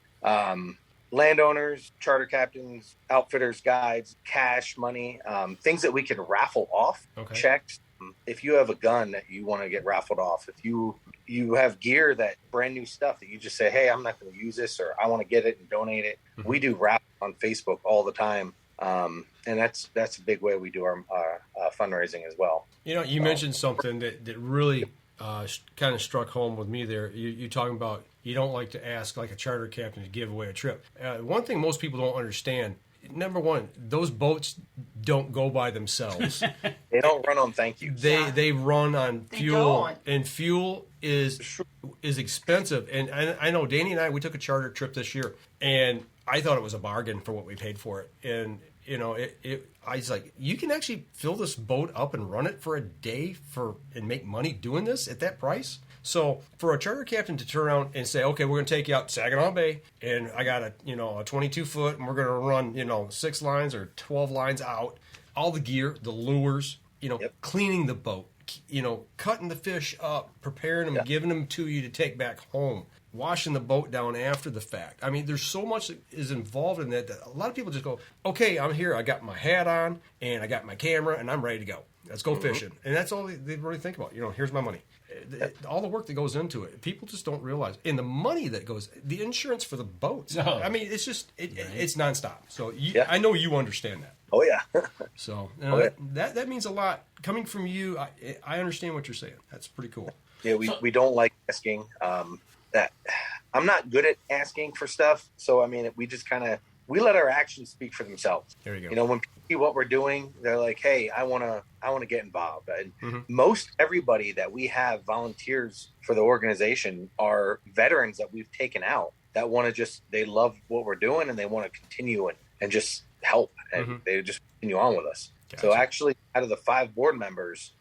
landowners, charter captains, outfitters, guides, cash, money, things that we can raffle off, checks. If you have a gun that you want to get raffled off, if you have gear, that brand new stuff that you just say, hey, I'm not going to use this, or I want to get it and donate it. We do raffle on Facebook all the time. And that's a big way we do our fundraising as well. You mentioned something that really kind of struck home with me there. You talking about you don't like to ask like a charter captain to give away a trip. One thing most people don't understand, number one, those boats don't go by themselves. They don't run on thank yous. They run on fuel, and fuel is expensive. And I know Danny and we took a charter trip this year, and I thought it was a bargain for what we paid for it. And I was like, you can actually fill this boat up and run it for a day and make money doing this at that price. So for a charter captain to turn around and say, okay, we're going to take you out to Saginaw Bay, and I got a 22-foot, and we're going to run 6 lines or 12 lines out, all the gear, the lures, cleaning the boat, cutting the fish up, preparing them, giving them to you to take back home, washing the boat down after the fact. I mean, there's so much that is involved in that a lot of people just go, okay, I'm here, I got my hat on, and I got my camera, and I'm ready to go. Let's go fishing. And that's all they really think about. Here's my money. All the work that goes into it, people just don't realize. And the money that goes, the insurance for the boats. I mean, it's just, it's nonstop. So I know you understand that. Oh, yeah. So that means a lot. Coming from you, I understand what you're saying. That's pretty cool. Yeah, we don't like asking. That I'm not good at asking for stuff. So, I mean, we just we let our actions speak for themselves. There you go. When people see what we're doing, they're like, hey, I want to get involved. And most everybody that we have volunteers for the organization are veterans that we've taken out that want to they love what we're doing, and they want to continue and just help. And they just continue on with us. Gotcha. So actually, out of the 5 board members,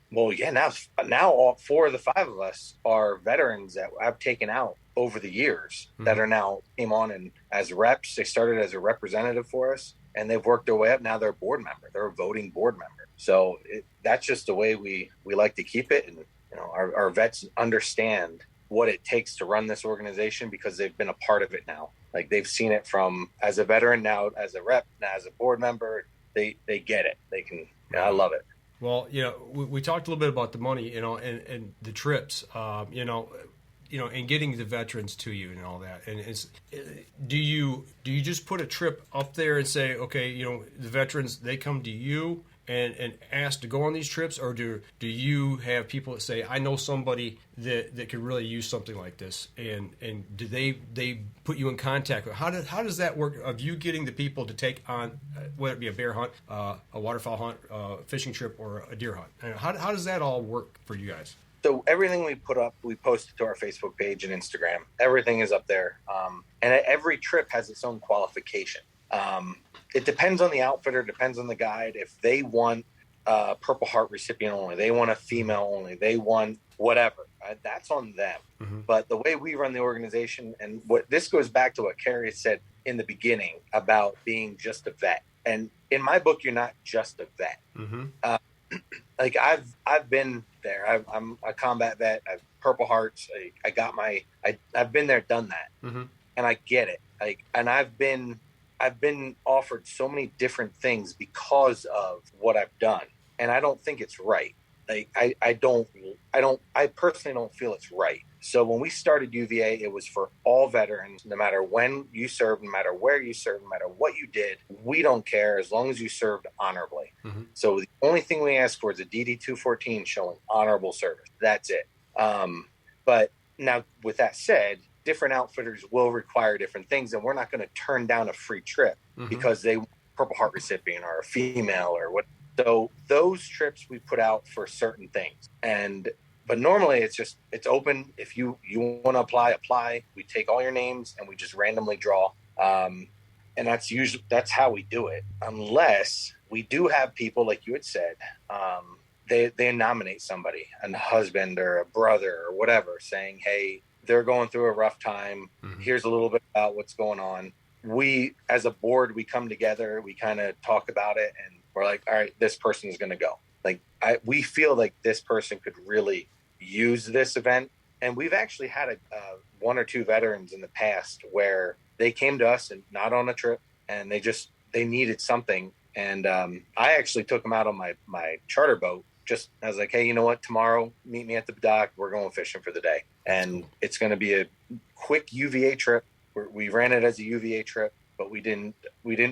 now all 4 of the 5 of us are veterans that I've taken out over the years that are now came on and as reps. They started as a representative for us, and they've worked their way up. Now they're a board member. They're a voting board member. So that's just the way we like to keep it. And our vets understand what it takes to run this organization because they've been a part of it now. Like they've seen it from as a veteran, now as a rep, now as a board member. They get it. They can. I love it. Well, we talked a little bit about the money, and the trips, and getting the veterans to you and all that. And do you just put a trip up there and say, okay, the veterans, they come to you and ask to go on these trips, or do you have people that say, I know somebody that could really use something like this, and do they put you in contact? How does that work of you getting the people to take on, whether it be a bear hunt, a waterfowl hunt, a fishing trip, or a deer hunt? And how does that all work for you guys? So everything we put up, we post it to our Facebook page and Instagram. Everything is up there. And every trip has its own qualification. It depends on the outfitter, depends on the guide. If they want a Purple Heart recipient only, they want a female only, they want whatever, that's on them. But the way we run the organization, and this goes back to what Carrie said in the beginning about being just a vet. And in my book, you're not just a vet. Like I've been there. I'm a combat vet. I've Purple Hearts. I've been there, done that, and I get it. And I've been offered so many different things because of what I've done, and I don't think it's right. I personally don't feel it's right. So when we started UVA, it was for all veterans, no matter when you served, no matter where you served, no matter what you did. We don't care as long as you served honorably. So the only thing we ask for is a DD-214 showing honorable service. That's it. But now, with that said, different outfitters will require different things, and we're not going to turn down a free trip because they Purple Heart recipient or a female or what. So those trips we put out for certain things, but normally it's open. If you want to apply. We take all your names and we just randomly draw. And that's how we do it. Unless we do have people, like you had said, they nominate somebody, a husband or a brother or whatever, saying, hey, they're going through a rough time. Here's a little bit about what's going on. We, as a board, we come together, we kind of talk about it, and we're like, all right, this person is going to go. Like, we feel like this person could really use this event. And we've actually had one or two veterans in the past where they came to us and not on a trip, and they needed something. And I actually took them out on my charter boat. I was like, hey, you know what? Tomorrow, meet me at the dock. We're going fishing for the day. And it's going to be a quick UVA trip. We ran it as a UVA trip, but we didn't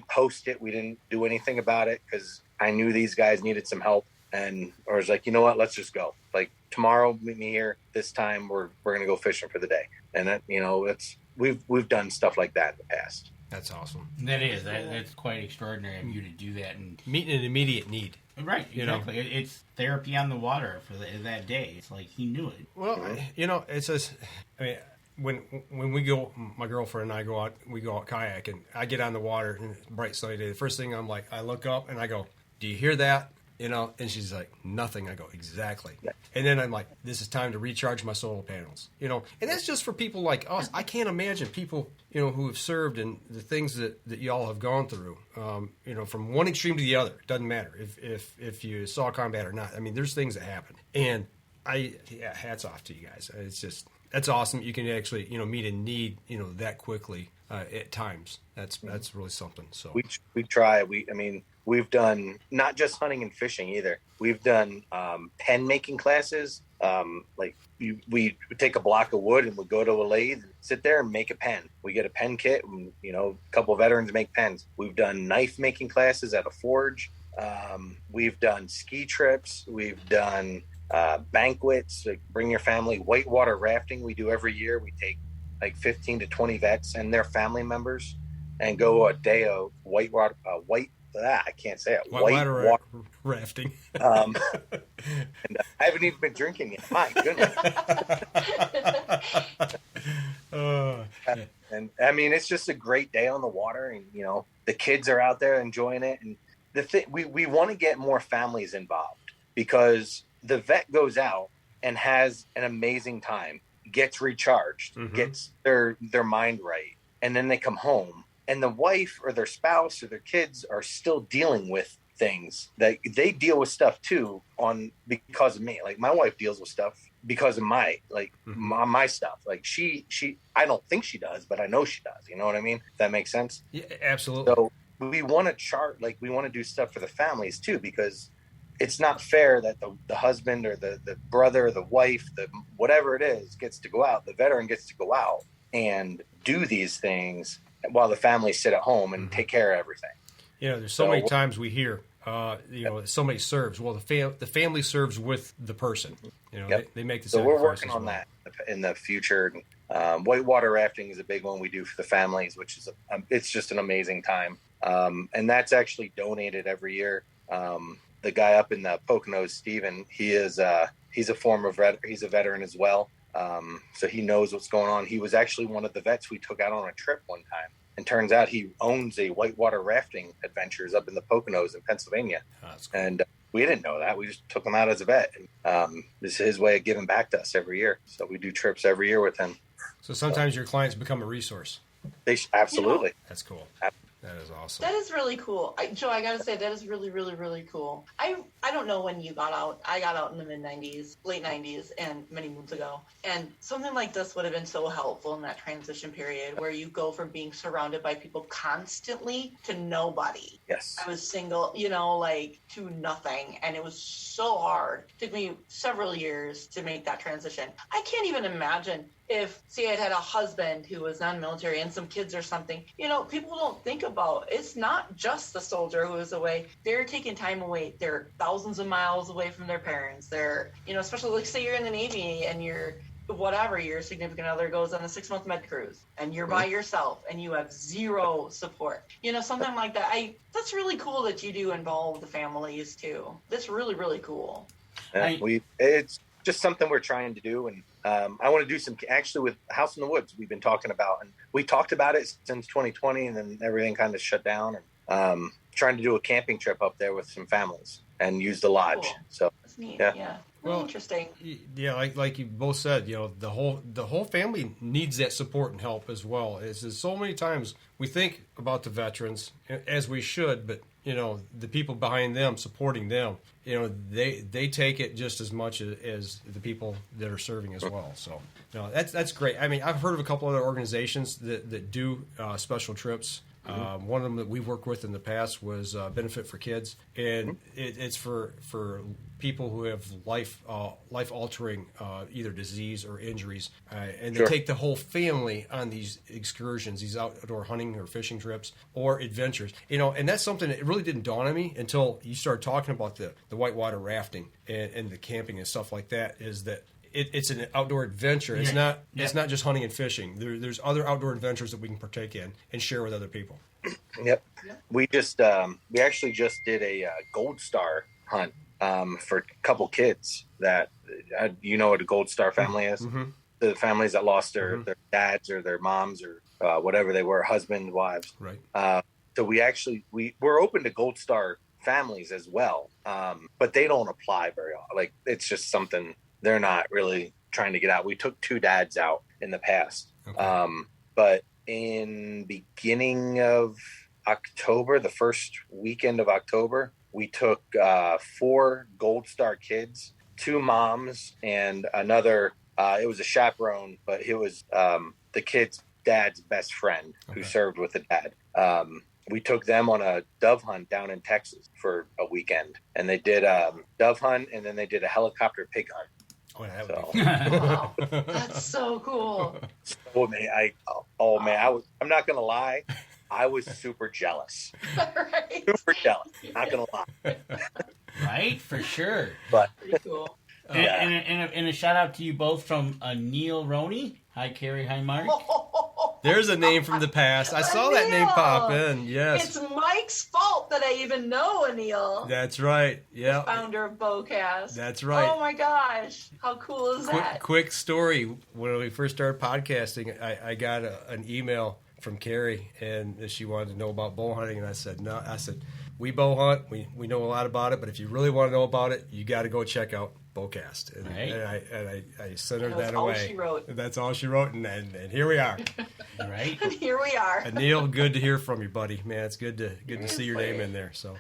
post it. We didn't do anything about it because I knew these guys needed some help. And I was like, you know what? Let's just go. Like, tomorrow, meet me here. This time, we're going to go fishing for the day. And that, we've done stuff like that in the past. That's awesome. That is. That's quite extraordinary of you to do that and meet an immediate need. Right, exactly. It's therapy on the water for that day. It's like he knew it. Well, it's just, when we go, my girlfriend and I go out, kayaking. I get on the water and it's bright sunny day. The first thing I'm like, I look up and I go, do you hear that? And she's like, nothing. I go, exactly. Yeah. And then I'm like, this is time to recharge my solar panels. And that's just for people like us. I can't imagine people, who have served and the things that y'all have gone through, from one extreme to the other. It doesn't matter if you saw combat or not. I mean, there's things that happen. And hats off to you guys. It's just, that's awesome. You can actually, meet a need, that quickly at times. That's really something. So we try. We've done not just hunting and fishing either. We've done pen making classes. We take a block of wood and we go to a lathe, sit there and make a pen. We get a pen kit and, a couple of veterans make pens. We've done knife making classes at a forge. We've done ski trips. We've done banquets, like bring your family. Whitewater rafting we do every year. We take like 15 to 20 vets and their family members and go a day of I can't say it. Whitewater rafting. And I haven't even been drinking yet. My goodness. And it's just a great day on the water, and the kids are out there enjoying it. And the thing we want to get more families involved, because the vet goes out and has an amazing time, gets recharged, gets their mind right, and then they come home. And the wife or their spouse or their kids are still dealing with things that they deal with stuff too because of me. Like, my wife deals with stuff because of my stuff. Like, she I don't think she does, but I know she does. You know what I mean? If that makes sense? Yeah, absolutely. So we want to we want to do stuff for the families too, because it's not fair that the husband or the brother or the wife, whatever it is, gets to go out. The veteran gets to go out and do these things while the family sit at home and take care of everything. There's so many times we hear, somebody serves. Well, the family serves with the person. They make the sacrifice. So we're working on that in the future. Whitewater rafting is a big one we do for the families, which is it's just an amazing time. And that's actually donated every year. The guy up in the Poconos, Steven, he's a veteran as well. So he knows what's going on. He was actually one of the vets we took out on a trip one time. And turns out he owns a whitewater rafting adventures up in the Poconos in Pennsylvania. Oh, that's cool. And we didn't know that. We just took him out as a vet. And, this is his way of giving back to us every year. So we do trips every year with him. So sometimes your clients become a resource. Absolutely. That's cool. That is awesome. That is really cool. Joe, I got to say, that is really, really, really cool. I don't know when you got out. I got out in the mid-'90s, late 90s, and many moons ago. And something like this would have been so helpful in that transition period where you go from being surrounded by people constantly to nobody. Yes. I was single, to nothing. And it was so hard. It took me several years to make that transition. I can't even imagine if, say, I'd had a husband who was non-military and some kids or something. People don't think about, it's not just the soldier who is away. They're taking time away. They're thousands of miles away from their parents. They're, especially, like, say you're in the Navy and your significant other goes on a 6-month med cruise and you're by yourself and you have zero support. Something like that. That's really cool that you do involve the families too. That's really, really cool. just something we're trying to do. And I want to do some, actually with House in the Woods, we've been talking about, and we talked about it since 2020, and then everything kind of shut down, and trying to do a camping trip up there with some families and use the lodge. Cool. So That's neat. yeah. Yeah. Well, interesting. Yeah, like you both said, the whole family needs that support and help as well. It's so many times we think about the veterans, as we should, but the people behind them, supporting them, they take it just as much as the people that are serving as well. So that's great. I mean, I've heard of a couple other organizations that do special trips. One of them that we've worked with in the past was Benefit for Kids, and it's for people who have life altering either disease or injuries, and they take the whole family on these excursions, these outdoor hunting or fishing trips or adventures. And that's something that really didn't dawn on me until you started talking about the whitewater rafting and the camping and stuff like that. Is that it's an outdoor adventure. It's not. It's not just hunting and fishing. There's other outdoor adventures that we can partake in and share with other people. Yep. We actually just did a Gold Star hunt for a couple kids that what a Gold Star family is. Mm-hmm. The families that lost their dads or their moms or whatever they were, husbands, wives. Right. So we're open to Gold Star families as well, but they don't apply very often. Like, it's just something they're not really trying to get out. We took 2 dads out in the past. Okay. But in beginning of October, the first weekend of October, we took 4 Gold Star kids, 2 moms, and another, it was a chaperone, but it was the kid's dad's best friend who served with the dad. We took them on a dove hunt down in Texas for a weekend, and they did a dove hunt, and then they did a helicopter pig hunt. Oh, that would be wow, that's so cool. I'm not gonna lie, I was super jealous. Right. Super jealous. Not gonna lie. Right, for sure. But pretty cool. And a shout out to you both from Neil Roney. Hi, Carrie. Hi, Mark. There's a name from the past. I saw that name pop in. Yes. It's Mike's fault that I even know Anil. That's right. Yeah. Founder of Bowcast. That's right. Oh my gosh. How cool is that? Quick story. When we first started podcasting, I got an email from Carrie, and she wanted to know about bow hunting, and I said, no. I said, we bow hunt. We know a lot about it, but if you really want to know about it, you got to go check out Bowcast. And, right. and I sent her that all away. She wrote. That's all she wrote, and here we are. Right. And here we are. Neil, good to hear from you, buddy. Man, it's good to see your name in there. So,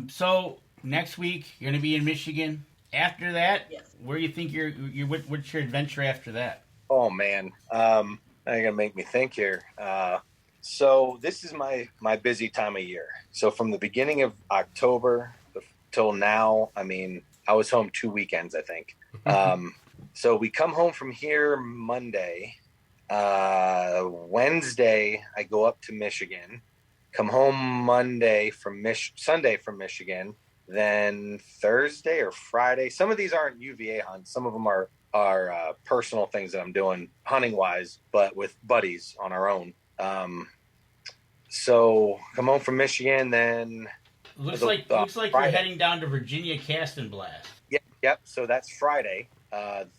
so next week you're going to be in Michigan. After that, yes. Where do you think what's your adventure after that? Oh man, now you're gonna make me think here. So this is my busy time of year. So from the beginning of October till now, I mean, I was home 2 weekends, I think. So we come home from here Monday. Wednesday, I go up to Michigan. Come home Sunday from Michigan. Then Thursday or Friday. Some of these aren't UVA hunts. Some of them are personal things that I'm doing hunting wise, but with buddies on our own. So come home from Michigan, then looks like you're heading down to Virginia Cast and Blast. Yep. So that's Friday.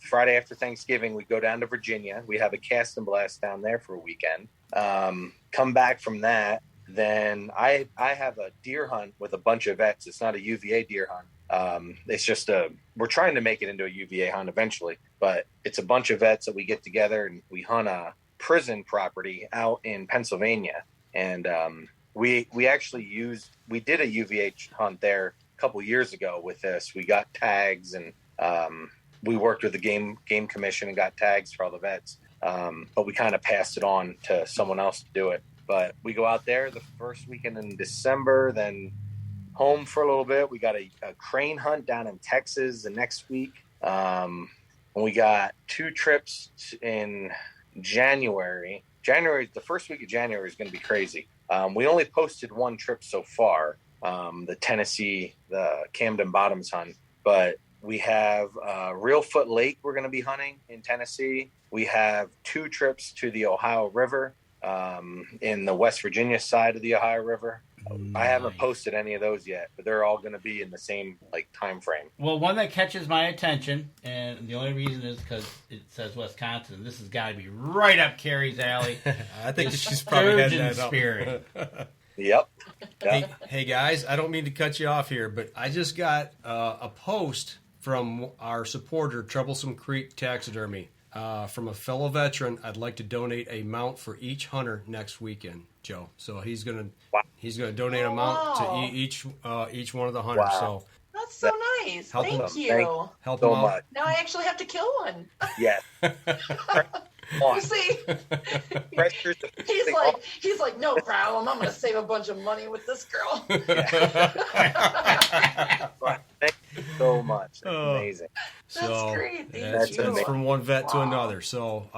Friday after Thanksgiving, we go down to Virginia. We have a Cast and Blast down there for a weekend. Come back from that, then I have a deer hunt with a bunch of vets. It's not a UVA deer hunt. It's just we're trying to make it into a UVA hunt eventually, but it's a bunch of vets that we get together and we hunt a prison property out in Pennsylvania. And we did a UVA hunt there a couple years ago with this. We got tags and we worked with the game commission and got tags for all the vets. But we kind of passed it on to someone else to do it. But we go out there the first weekend in December, then home for a little bit. We got a crane hunt down in Texas the next week. And we got 2 trips in January. The first week of January is going to be crazy. We only posted 1 trip so far, the Tennessee, the Camden Bottoms hunt. But we have Reelfoot Lake we're going to be hunting in Tennessee. We have 2 trips to the Ohio River in the West Virginia side of the Ohio River. I haven't posted any of those yet, but they're all going to be in the same time frame. Well, one that catches my attention, and the only reason is because it says Wisconsin. This has got to be right up Carrie's alley. I think she's probably heading that up. Spirit. Yep. Hey guys, I don't mean to cut you off here, but I just got a post from our supporter, Troublesome Creek Taxidermy, from a fellow veteran. I'd like to donate a mount for each hunter next weekend, Joe. So he's gonna donate a mount to each one of the hunters. Wow. So That's so nice. Thank you. Help so them out. much. Now I actually have to kill one. Yes. You see, he's like, no problem. I'm going to save a bunch of money with this girl. Thank you so much. That's amazing. That's great. That's from one vet to another. So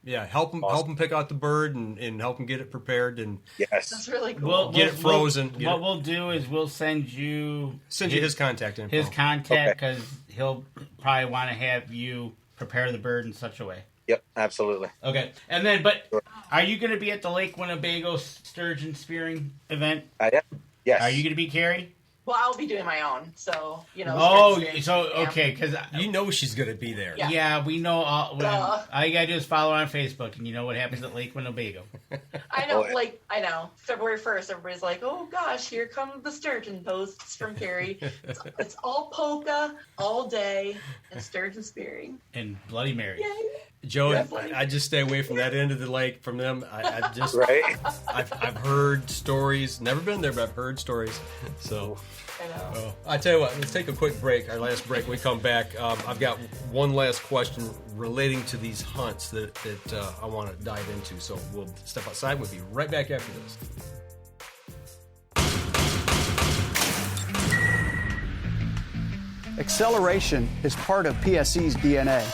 help them pick out the bird and help them get it prepared. And yes, that's really cool. Get it frozen. What we'll do is we'll send you his contact info. His contact, because he'll probably want to have you prepare the bird in such a way. Yep, absolutely. Okay, and then, but are you going to be at the Lake Winnebago Sturgeon Spearing event? I am. Yes. Are you going to be, Carrie? Well, I'll be doing my own, so okay, because you know she's going to be there. Yeah, we know. All you got to do is follow her on Facebook, and you know what happens at Lake Winnebago. I know. February 1st, everybody's like, "Oh gosh, here come the sturgeon posts from Carrie." It's all polka all day and sturgeon spearing and Bloody Mary. Yay. Joe, I just stay away from that end of the lake from them. I just I've heard stories. Never been there, but I've heard stories. So I know. I tell you what, let's take a quick break. Our last break. When we come back, I've got one last question relating to these hunts that I want to dive into. So we'll step outside. We'll be right back after this. Acceleration is part of PSE's DNA.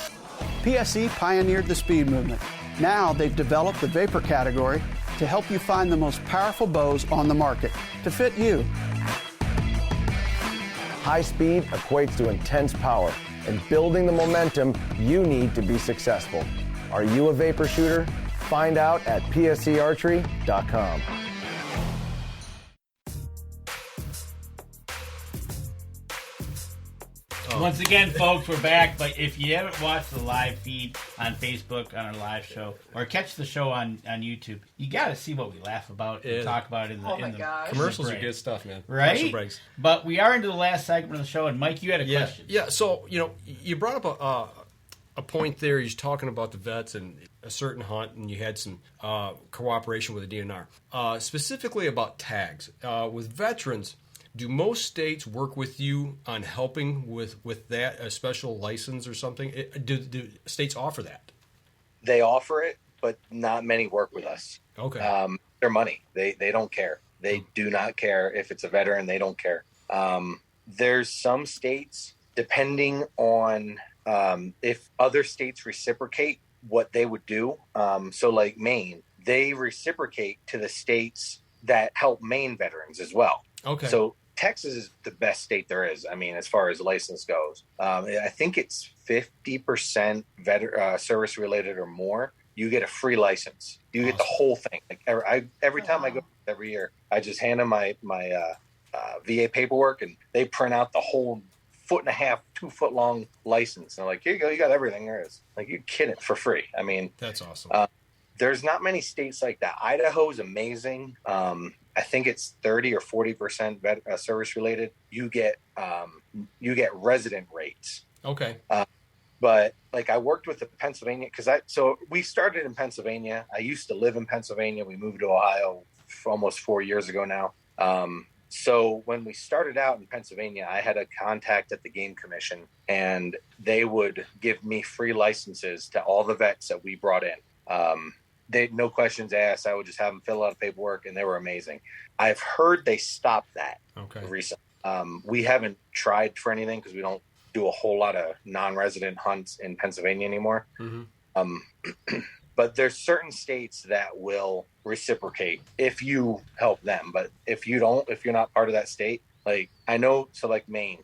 PSE pioneered the speed movement. Now they've developed the vapor category to help you find the most powerful bows on the market to fit you. High speed equates to intense power and building the momentum you need to be successful. Are you a vapor shooter? Find out at psearchery.com. Once again, folks, we're back. But if you haven't watched the live feed on Facebook on our live show, or catch the show on YouTube, you got to see what we laugh about and talk about in the commercials are good stuff, man. Right? Breaks. But we are into the last segment of the show, and Mike, you had a question. Yeah. So you brought up a point there. You're talking about the vets and a certain hunt, and you had some cooperation with the DNR, specifically about tags with veterans. Do most states work with you on helping with that, a special license or something? Do states offer that? They offer it, but not many work with us. Okay. Their money. They don't care. They do not care if it's a veteran. They don't care. There's some states, depending on if other states reciprocate, what they would do. So like Maine, they reciprocate to the states that help Maine veterans as well. Okay. So Texas is the best state there is. I mean, as far as license goes, I think it's 50% service related or more. You get a free license. You get the whole thing. Like every time I go every year, I just hand them my VA paperwork, and they print out the whole 1.5 to 2 foot long license. And I'm like, here you go. You got everything there is. Like, you're kidding, for free. I mean, that's awesome. There's not many states like that. Idaho is amazing. I think it's 30 or 40% service related. You get resident rates. Okay. But like I worked with the Pennsylvania so we started in Pennsylvania. I used to live in Pennsylvania. We moved to Ohio almost 4 years ago now. So when we started out in Pennsylvania, I had a contact at the Game Commission, and they would give me free licenses to all the vets that we brought in. They no questions asked. I would just have them fill out paperwork, and they were amazing. I've heard they stopped that recently. We haven't tried for anything because we don't do a whole lot of non-resident hunts in Pennsylvania anymore. Mm-hmm. But there's certain states that will reciprocate if you help them. But if you don't, if you're not part of that state, like I know, so like Maine,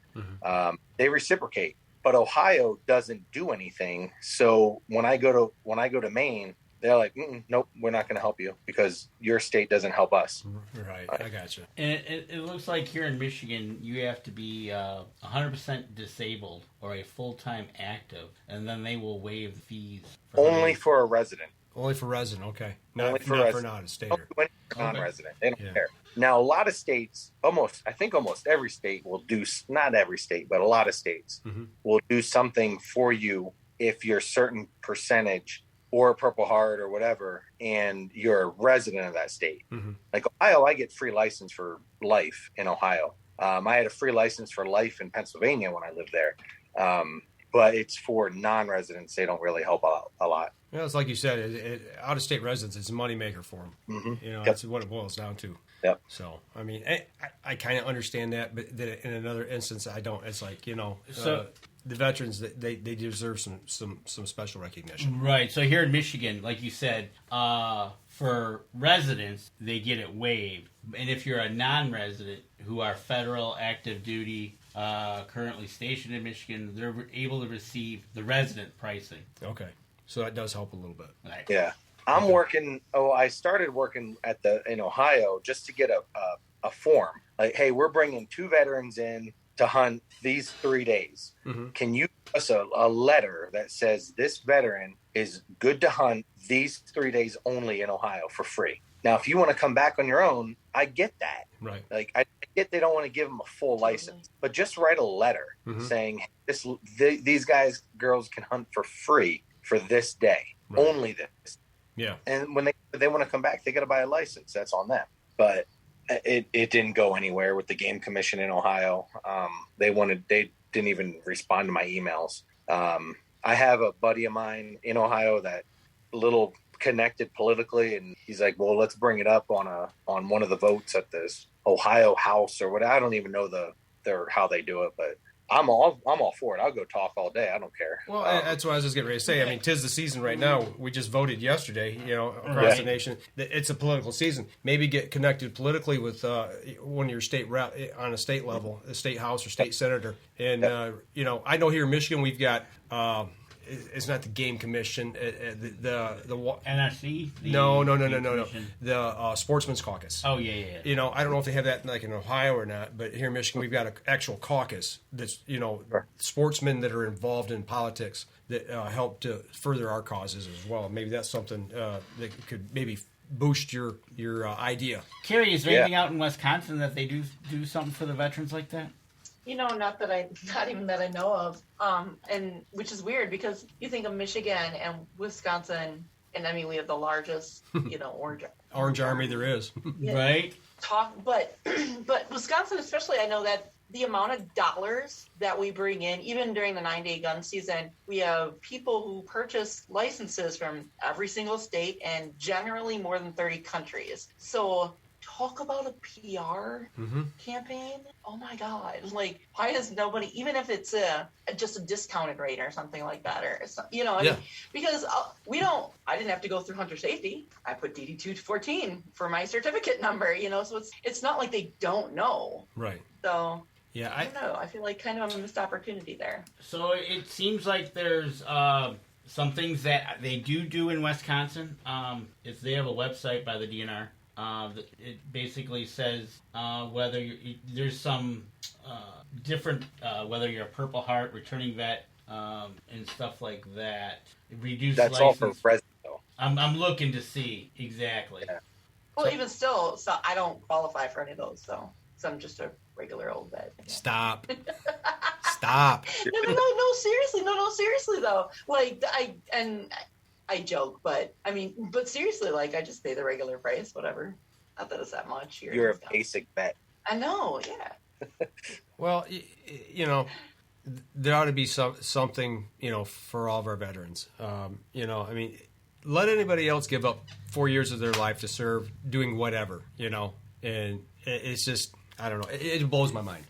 they reciprocate, but Ohio doesn't do anything. So when I go to Maine, they're like, nope, we're not going to help you because your state doesn't help us. Right, I gotcha. And it looks like here in Michigan, you have to be 100% disabled or a full-time active, and then they will waive the fees. Only for a resident. Only for resident, okay. Only for not for non-stater. Only for non-resident. They don't care. Now, a lot of states, I think almost every state will do, not every state, but a lot of states will do something for you if you're a certain percentage or a Purple Heart or whatever, and you're a resident of that state. Like Ohio, I get free license for life in Ohio. I had a free license for life in Pennsylvania when I lived there. But it's for non-residents. They don't really help out a lot. Yeah, it's like you said, out-of-state residents, it's a moneymaker for them. You know, that's what it boils down to. Yep. So, I mean, I kind of understand that, but in another instance, I don't. It's like, you know, the veterans, they deserve some special recognition. Right. So here in Michigan, like you said, for residents, they get it waived. And if you're a non-resident who are federal active duty, currently stationed in Michigan, they're able to receive the resident pricing. Okay. So that does help a little bit. Right. Yeah. I'm working. I started working in Ohio just to get a form. Like, hey, we're bringing 2 veterans in to hunt these 3 days. Can you give us a letter that says this veteran is good to hunt these 3 days only in Ohio for free? Now, if you want to come back on your own, I get that. Right. Like, I get they don't want to give them a full license, but just write a letter saying these girls can hunt for free for this day, only this. Yeah. And when they want to come back, they got to buy a license. That's on them. But it didn't go anywhere with the Game Commission in Ohio. They didn't even respond to my emails. I have a buddy of mine in Ohio that little connected politically, and he's like, well, let's bring it up on one of the votes at this Ohio House or what. I don't even know how they do it, but I'm all for it. I'll go talk all day. I don't care. Well, that's what I was just getting ready to say. I mean, 'tis the season right now. We just voted yesterday, you know, across the nation. It's a political season. Maybe get connected politically with one of your state rep on a state level, a state house or state senator. And, you know, I know here in Michigan we've got it's not the Game Commission, the NRC? No. The Sportsman's Caucus. Oh, yeah. You know, I don't know if they have that like in Ohio or not, but here in Michigan we've got an actual caucus that's, you know, sportsmen that are involved in politics that help to further our causes as well. Maybe that's something that could maybe boost your idea. Carrie, is there anything out in Wisconsin that they do something for the veterans like that? You know, not even that I know of. And which is weird because you think of Michigan and Wisconsin, and I mean we have the largest, you know, Orange Army there is. Right. But Wisconsin especially, I know that the amount of dollars that we bring in, even during the 9-day gun season, we have people who purchase licenses from every single state and generally more than 30 countries. So talk about a PR campaign. Oh my God. Like, why does nobody, even if it's just a discounted rate or something like that, or, you know, I mean, because I didn't have to go through hunter safety. I put DD214 for my certificate number, you know, so it's not like they don't know. Right. So, yeah, I don't know. I feel like kind of a missed opportunity there. So it seems like there's some things that they do in Wisconsin. If they have a website by the DNR. It basically says whether there's some different, whether you're a Purple Heart, returning vet, and stuff like that. Reduced That's license. all for resident, though. I'm looking to see exactly. Yeah. Well, even still, so I don't qualify for any of those, so I'm just a regular old vet. Yeah. Stop. No, seriously though. Like I joke, but I mean, but seriously, like I just pay the regular price, whatever. Not that it's that much. You're a basic vet. I know, yeah. Well, you know, there ought to be something, you know, for all of our veterans. You know, I mean, let anybody else give up 4 years of their life to serve doing whatever, you know, and it's just, I don't know, it blows my mind.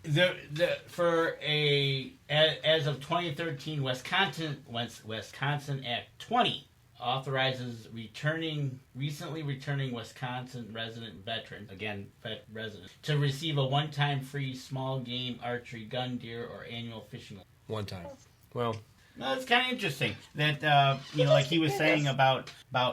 As of 2013, Wisconsin Act 20 authorizes recently returning Wisconsin resident veteran, resident, to receive a one-time free small game archery gun, deer, or annual fishing. One time. Well, No, it's kind of interesting that like he was saying about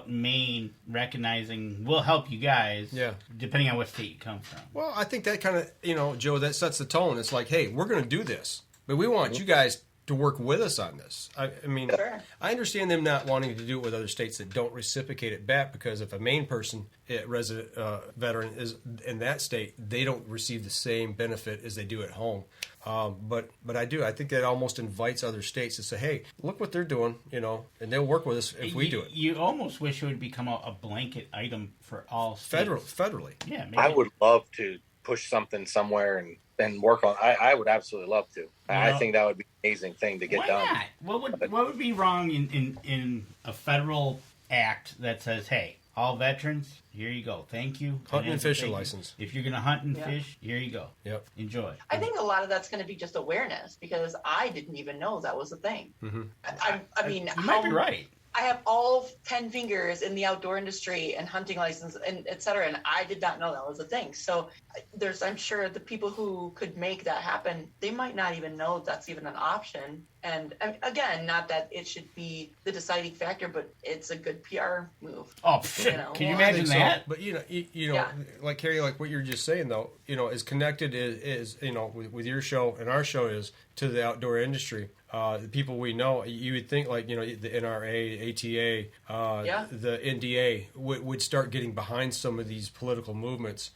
Maine recognizing we'll help you guys. Yeah. Depending on what state you come from. Well, I think that kind of Joe, that sets the tone. It's like, hey, we're going to do this, but we want you guys to work with us on this. I mean, sure. I understand them not wanting to do it with other states that don't reciprocate it back, because if a Maine person, resident veteran, is in that state, they don't receive the same benefit as they do at home. But I think that almost invites other states to say, hey, look what they're doing, and they'll work with us if we do it. You almost wish it would become a blanket item for all states. Federally. Yeah, maybe. I would love to push something somewhere and work on. I would absolutely love to. I think that would be an amazing thing to get why done. Not? What would be wrong in a federal act that says, hey, all veterans, here you go. Thank you. Hunting and fishing license. If you're going to hunt and fish, here you go. Yep. Enjoy. I think a lot of that's going to be just awareness, because I didn't even know that was a thing. Mm-hmm. I mean, you might be right. I have all 10 fingers in the outdoor industry and hunting license and et cetera, and I did not know that was a thing. So I'm sure the people who could make that happen, they might not even know that's even an option. And again, not that it should be the deciding factor, but it's a good PR move. Oh, can you imagine that? So. But yeah. Like Carrie, like what you're just saying though, as connected is with your show and our show is to the outdoor industry. The people we know, you would think like, the NRA, ATA, the NDA would start getting behind some of these political movements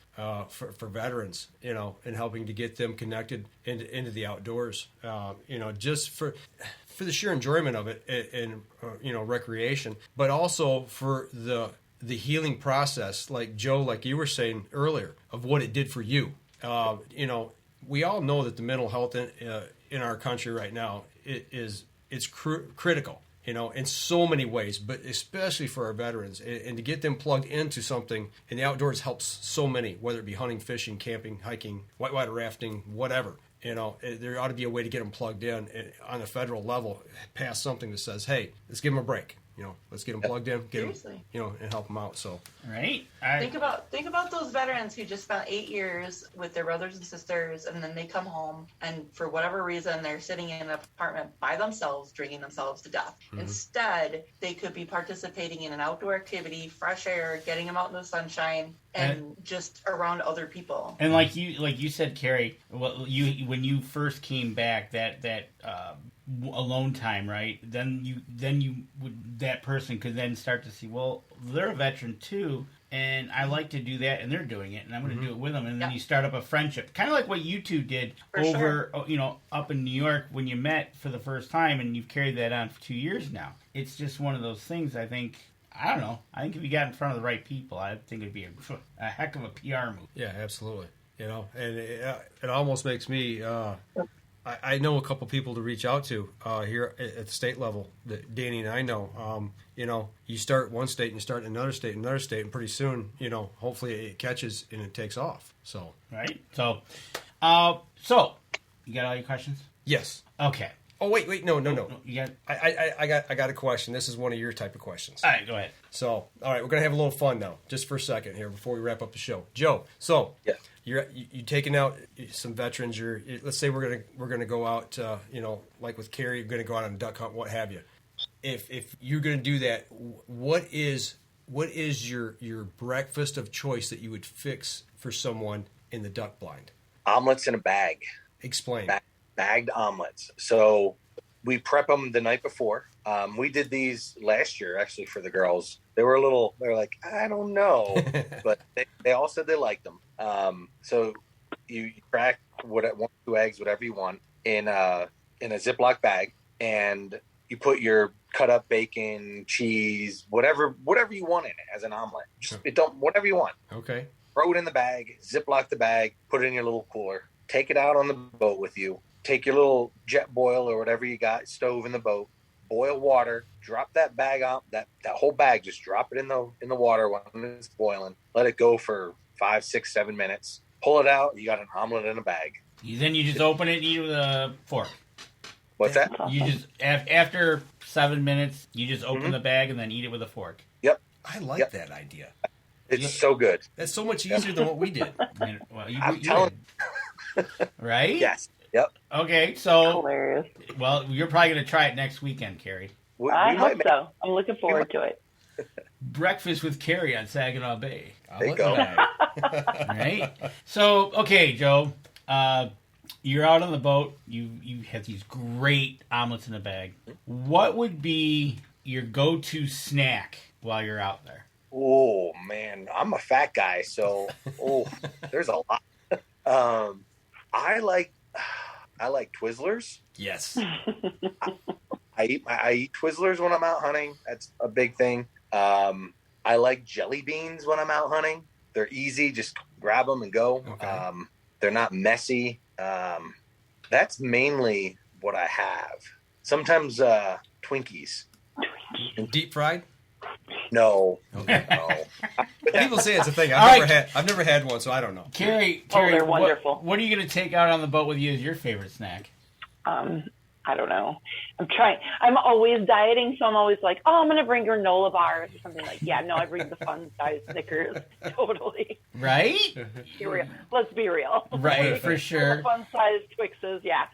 for veterans, and helping to get them connected into the outdoors, just for the sheer enjoyment of it and recreation, but also for the healing process, like Joe, like you were saying earlier, of what it did for you. We all know that the mental health in our country right now it's critical, in so many ways, but especially for our veterans, and to get them plugged into something in the outdoors helps so many, whether it be hunting, fishing, camping, hiking, whitewater rafting, whatever. There ought to be a way to get them plugged in on a federal level, past something that says, hey, let's give them a break. Let's get them plugged in, Seriously. them, and help them out. So, right. Think about those veterans who just spent 8 years with their brothers and sisters, and then they come home, and for whatever reason, they're sitting in an apartment by themselves, drinking themselves to death. Mm-hmm. Instead, they could be participating in an outdoor activity, fresh air, getting them out in the sunshine, and just around other people. And like you said, Carrie, when you first came back, that alone time, right? Then that person could then start to see, well, they're a veteran too, and I like to do that, and they're doing it, and I'm going to do it with them, and then you start up a friendship, kind of like what you two did up in New York when you met for the first time, and you've carried that on for 2 years now. It's just one of those things. I think if you got in front of the right people, I think it'd be a heck of a PR move. Yeah, absolutely. And it almost makes me. I know a couple people to reach out to here at the state level that Danny and I know. You start one state and you start in another state, and pretty soon, hopefully it catches and it takes off. So right. So you got all your questions? Yes. Okay. Oh wait, no. You got. I got a question. This is one of your type of questions. All right, go ahead. So, all right, we're gonna have a little fun now, just for a second here before we wrap up the show. Joe, so yeah. You're taking out some veterans. Let's say we're gonna go out, like with Carrie, you're gonna go out on a duck hunt, what have you. If you're gonna do that, what is your breakfast of choice that you would fix for someone in the duck blind? Omelets in a bag. Explain. Bagged omelets. So we prep them the night before. We did these last year actually for the girls. They were like, I don't know, but they all said they liked them. So you crack 1 or 2 eggs, whatever you want, in a Ziploc bag, and you put your cut up bacon, cheese, whatever you want in it as an omelet. Whatever you want. Okay. Throw it in the bag, Ziploc the bag, put it in your little cooler, take it out on the boat with you. Take your little jet boil or whatever you got, stove in the boat, boil water, drop that bag out, that whole bag, just drop it in the water when it's boiling. Let it go for 5, 6, 7 minutes. Pull it out. You got an omelet in a bag. Then you just open it and eat it with a fork. What's that? You just after 7 minutes, you just open the bag and then eat it with a fork. Yep. I like that idea. It's so good. That's so much easier than what we did. I'm telling you. Right? Yes. Yep. Okay, so Hilarious. well, you're probably going to try it next weekend, Carrie. I hope so. I'm looking forward to it. Breakfast with Carrie on Saginaw Bay. There you go. Right? So, okay, Joe, you're out on the boat. You have these great omelets in the bag. What would be your go-to snack while you're out there? Oh man, I'm a fat guy, so there's a lot. I like Twizzlers. Yes. I eat Twizzlers when I'm out hunting. That's a big thing. I like jelly beans when I'm out hunting. They're easy, just grab them and go. Okay. They're not messy. That's mainly what I have. Sometimes Twinkies. Deep fried? No. Okay. No. People say it's a thing. All I've never had one, so I don't know. Carrie, they're wonderful. What are you going to take out on the boat with you as your favorite snack? I don't know. I'm always dieting, so I'm always like, I'm going to bring granola bars or something like, yeah, no, I bring the fun size Snickers. Totally. Right? Let's be real. Right, for sure. The fun size Twixes, yeah.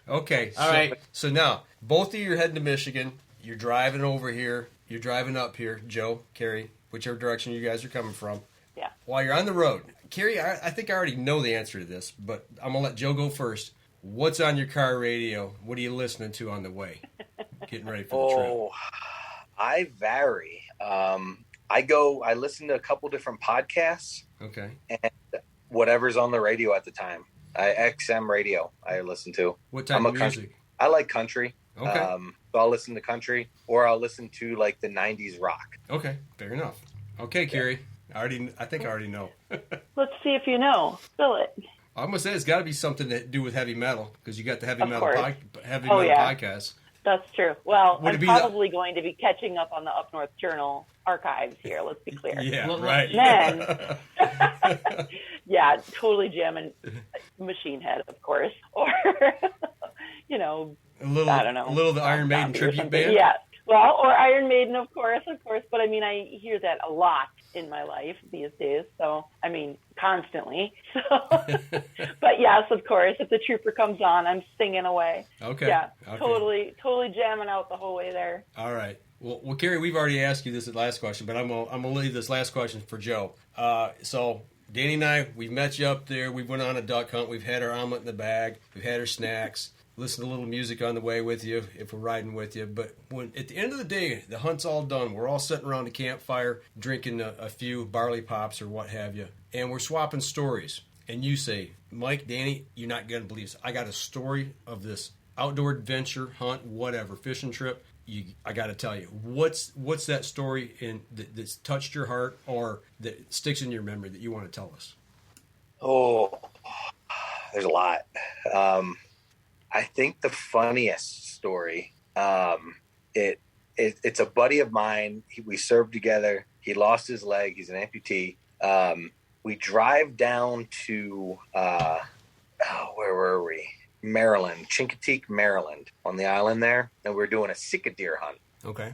Okay. All right. So now, both of you are heading to Michigan. You're driving over here. You're driving up here, Joe, Carrie, whichever direction you guys are coming from. Yeah. While you're on the road, Carrie, I think I already know the answer to this, but I'm going to let Joe go first. What's on your car radio? What are you listening to on the way? Getting ready for the trip. Oh, I vary. I listen to a couple different podcasts. Okay. And whatever's on the radio at the time. XM radio I listen to. What type of music? Country. I like country. Okay. So I'll listen to country, or I'll listen to like the 90s rock. Okay, fair enough. Okay, Carrie. I think I already know. Let's see if you know. Spill it. I'm gonna say it's got to be something to do with heavy metal because you got the heavy Of metal course. podcast. That's true. Well, Would it I'm be probably going to be catching up on the Up North Journal archives here. Let's be clear. Yeah, right. Then, yeah, totally jamming Machine Head, of course, or I don't know, a little of the Iron Maiden tribute band. Yeah, well, or Iron Maiden, of course. But I mean, I hear that a lot in my life these days. So I mean, constantly. So, but yes, of course, if the Trooper comes on, I'm singing away. Okay. Yeah, okay. totally jamming out the whole way there. All right. Well, Carrie, we've already asked you this last question, but I'm gonna leave this last question for Joe. So Danny and I, we've met you up there. We went on a duck hunt. We've had our omelet in the bag. We've had our snacks. Listen to a little music on the way with you if we're riding with you. But when at the end of the day, the hunt's all done. We're all sitting around the campfire drinking a few barley pops or what have you, and we're swapping stories. And you say, Mike, Danny, you're not going to believe this. I got a story of this outdoor adventure, hunt, whatever, fishing trip. I got to tell you, what's that story that's touched your heart or that sticks in your memory that you want to tell us? Oh, there's a lot. I think the funniest story, it's a buddy of mine. We served together. He lost his leg. He's an amputee. We drive down to, where were we? Maryland, Chincoteague, Maryland, on the island there. And we're doing a sika deer hunt. Okay.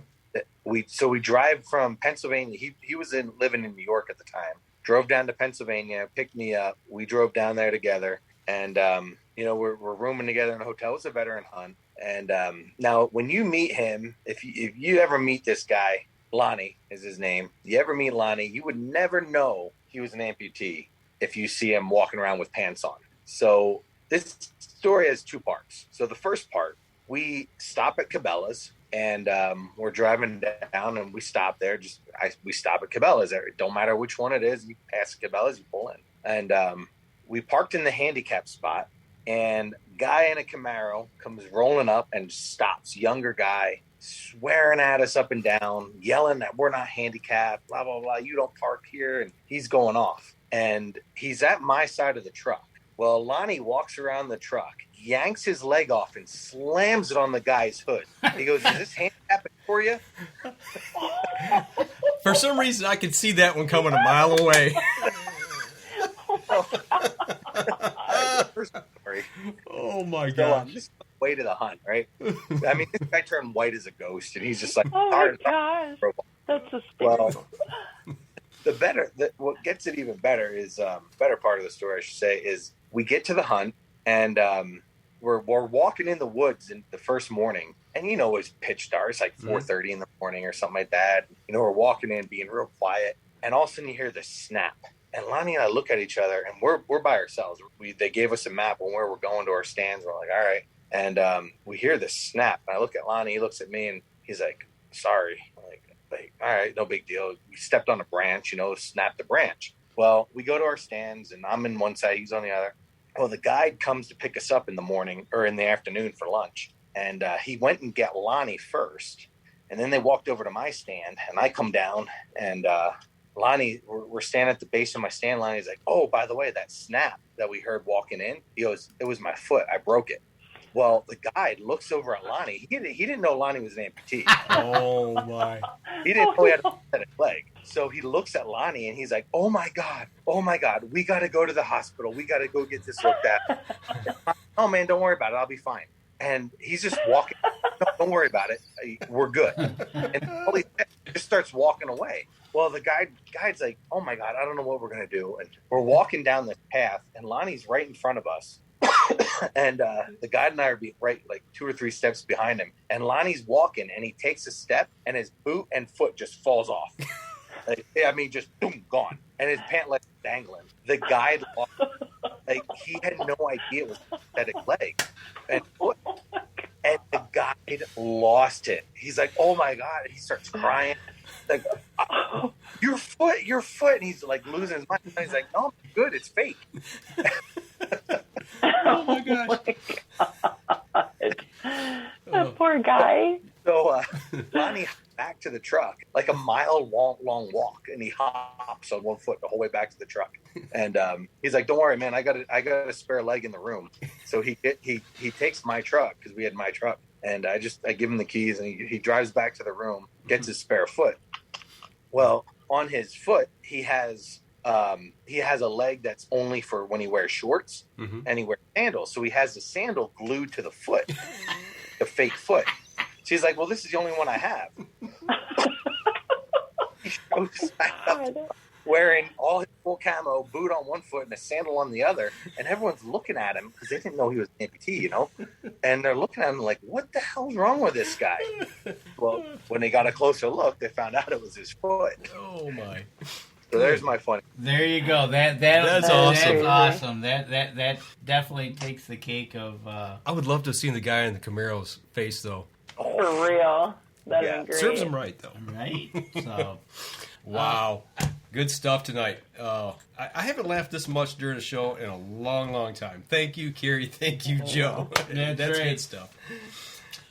So we drive from Pennsylvania. He was living in New York at the time. Drove down to Pennsylvania, picked me up. We drove down there together. And, we're rooming together in a hotel. It was a veteran hunt. And now when you meet him, if you ever meet this guy, Lonnie is his name. You ever meet Lonnie, you would never know he was an amputee if you see him walking around with pants on. So this story has two parts. So the first part, we stop at Cabela's and we're driving down and we stop there. We stop at Cabela's. It don't matter which one it is. You pass Cabela's, you pull in. And we parked in the handicap spot. And guy in a Camaro comes rolling up and stops. Younger guy, swearing at us up and down, yelling that we're not handicapped, blah, blah, blah. You don't park here. And he's going off. And he's at my side of the truck. Well, Lonnie walks around the truck, yanks his leg off and slams it on the guy's hood. He goes, is this handicapping for you? For some reason, I could see that one coming a mile away. Oh my God! So, just way to the hunt, right? I mean, this guy turned white as a ghost, and he's just like, "Oh my gosh, that's a well." What gets it even better is better part of the story, I should say, is we get to the hunt, and we're walking in the woods in the first morning, and it was pitch dark. It's like 4:30 in the morning or something like that. We're walking in, being real quiet, and all of a sudden you hear this snap. And Lonnie and I look at each other, and we're by ourselves. They gave us a map on where we're going to our stands. We're like, all right. And we hear this snap. And I look at Lonnie. He looks at me, and he's like, sorry. I'm like, all right, no big deal. We stepped on a branch, snapped the branch. Well, we go to our stands, and I'm in one side, he's on the other. Well, the guide comes to pick us up in the morning or in the afternoon for lunch. And he went and got Lonnie first. And then they walked over to my stand, and I come down, and Lonnie, we're standing at the base of my stand. Lonnie's like, oh, by the way, that snap that we heard walking in, he goes, it was my foot. I broke it. Well, the guide looks over at Lonnie. He didn't know Lonnie was an amputee. Oh, my. He didn't know he had a prosthetic leg. So he looks at Lonnie, and he's like, oh, my God, we got to go to the hospital. We got to go get this looked at. Oh, man, don't worry about it. I'll be fine. And he's just walking. No, don't worry about it. We're good. And all he just starts walking away. Well, the guide's like, oh, my God, I don't know what we're going to do. And we're walking down this path, and Lonnie's right in front of us. And the guide and I are right like 2 or 3 steps behind him. And Lonnie's walking, and he takes a step, and his boot and foot just falls off. Just boom, gone. And his pant leg dangling. The guide, he had no idea it was a prosthetic leg. And the guide lost it. He's like, oh, my God. He starts crying. Like, oh, your foot. And he's like losing his mind. And he's like, no, I'm good. It's fake. Oh, my gosh. That poor guy. So Lonnie back to the truck, like a mile-long walk, and he hops on one foot the whole way back to the truck. And he's like, don't worry, man, I got a spare leg in the room. So he takes my truck, because we had my truck, and I give him the keys, and he drives back to the room, gets his spare foot. Well, on his foot, he has a leg that's only for when he wears shorts, and he wears sandals. So he has the sandal glued to the foot, the fake foot. She's like, well, this is the only one I have. He shows back up wearing all his full camo, boot on one foot and a sandal on the other, and everyone's looking at him because they didn't know he was an amputee, And they're looking at him like, what the hell's wrong with this guy? Well, when they got a closer look, they found out it was his foot. Oh, my. So there's my funny. There you go. That's awesome. That's awesome. That definitely takes the cake of. I would love to have seen the guy in the Camaro's face, though. For real. That'd be great. Serves him right, though. Right. So, wow. Good stuff tonight. I haven't laughed this much during a show in a long, long time. Thank you, Carrie. Thank you, Joe. That's right. good stuff.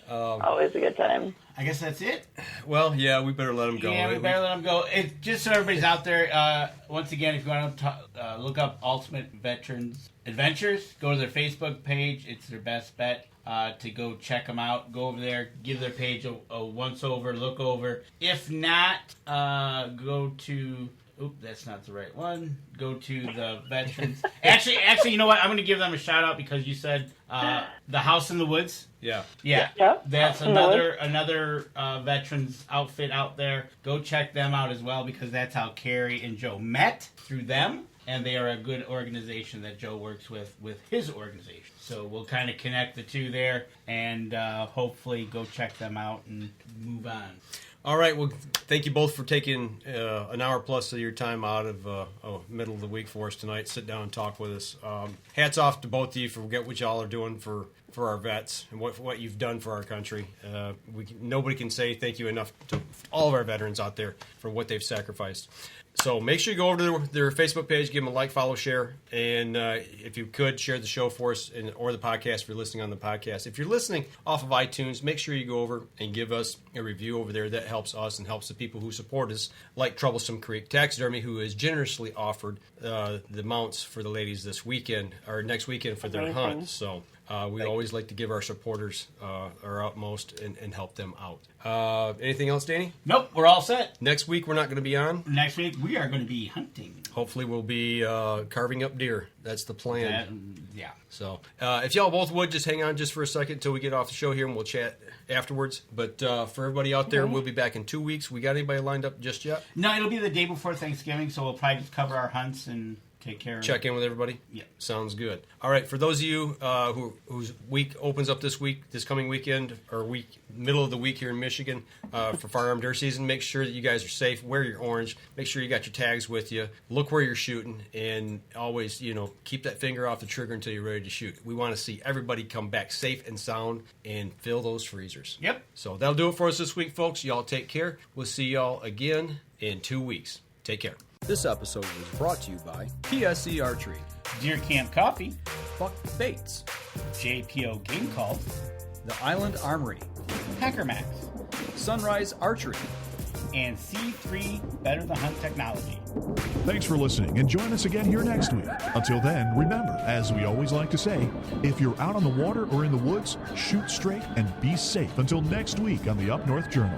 Always a good time. I guess that's it. Well, yeah, we better let them go. Yeah, we better let them go. It's just so everybody's out there. Once again, if you want to look up Ultimate Veterans Adventures, go to their Facebook page. It's their best bet to go check them out. Go over there, give their page a once-over, look over. If not, go to... Oop, that's not the right one. Go to the Veterans... Actually, you know what? I'm going to give them a shout-out because you said the House in the Woods. Yeah. That's another veterans outfit out there. Go check them out as well because that's how Carrie and Joe met, through them, and they are a good organization that Joe works with his organization. So we'll kind of connect the two there and hopefully go check them out and move on. All right. Well, thank you both for taking an hour plus of your time out of middle of the week for us tonight. Sit down and talk with us. Hats off to both of you for what y'all are doing for our vets and what you've done for our country. Nobody can say thank you enough to all of our veterans out there for what they've sacrificed. So make sure you go over to their Facebook page, give them a like, follow, share, and if you could, share the show for us or the podcast if you're listening on the podcast. If you're listening off of iTunes, make sure you go over and give us a review over there. That helps us and helps the people who support us, like Troublesome Creek Taxidermy, who has generously offered the mounts for the ladies this weekend or next weekend for their hunt. So we always like to give our supporters our utmost and help them out. Anything else, Danny? Nope, we're all set. Next week, we're not going to be on. Next week, we are going to be hunting. Hopefully, we'll be carving up deer. That's the plan. Yeah. So, if y'all both would, just hang on just for a second until we get off the show here, and we'll chat afterwards. But for everybody out there, we'll be back in 2 weeks. We got anybody lined up just yet? No, it'll be the day before Thanksgiving, so we'll probably just cover our hunts and Take care. Check in with everybody? Yeah. Sounds good. All right, for those of you whose week opens up this coming weekend, or middle of the week here in Michigan for firearm deer season, make sure that you guys are safe. Wear your orange. Make sure you got your tags with you. Look where you're shooting, and always, keep that finger off the trigger until you're ready to shoot. We want to see everybody come back safe and sound and fill those freezers. Yep. So that'll do it for us this week, folks. Y'all take care. We'll see y'all again in 2 weeks. Take care. This episode was brought to you by PSE Archery, Deer Camp Coffee, Buck Baits, JPO Game Calls, The Island Armory, Hacker Max, Sunrise Archery, and C3 Better the Hunt Technology. Thanks for listening, and join us again here next week. Until then, remember, as we always like to say, if you're out on the water or in the woods, shoot straight and be safe. Until next week on the Up North Journal.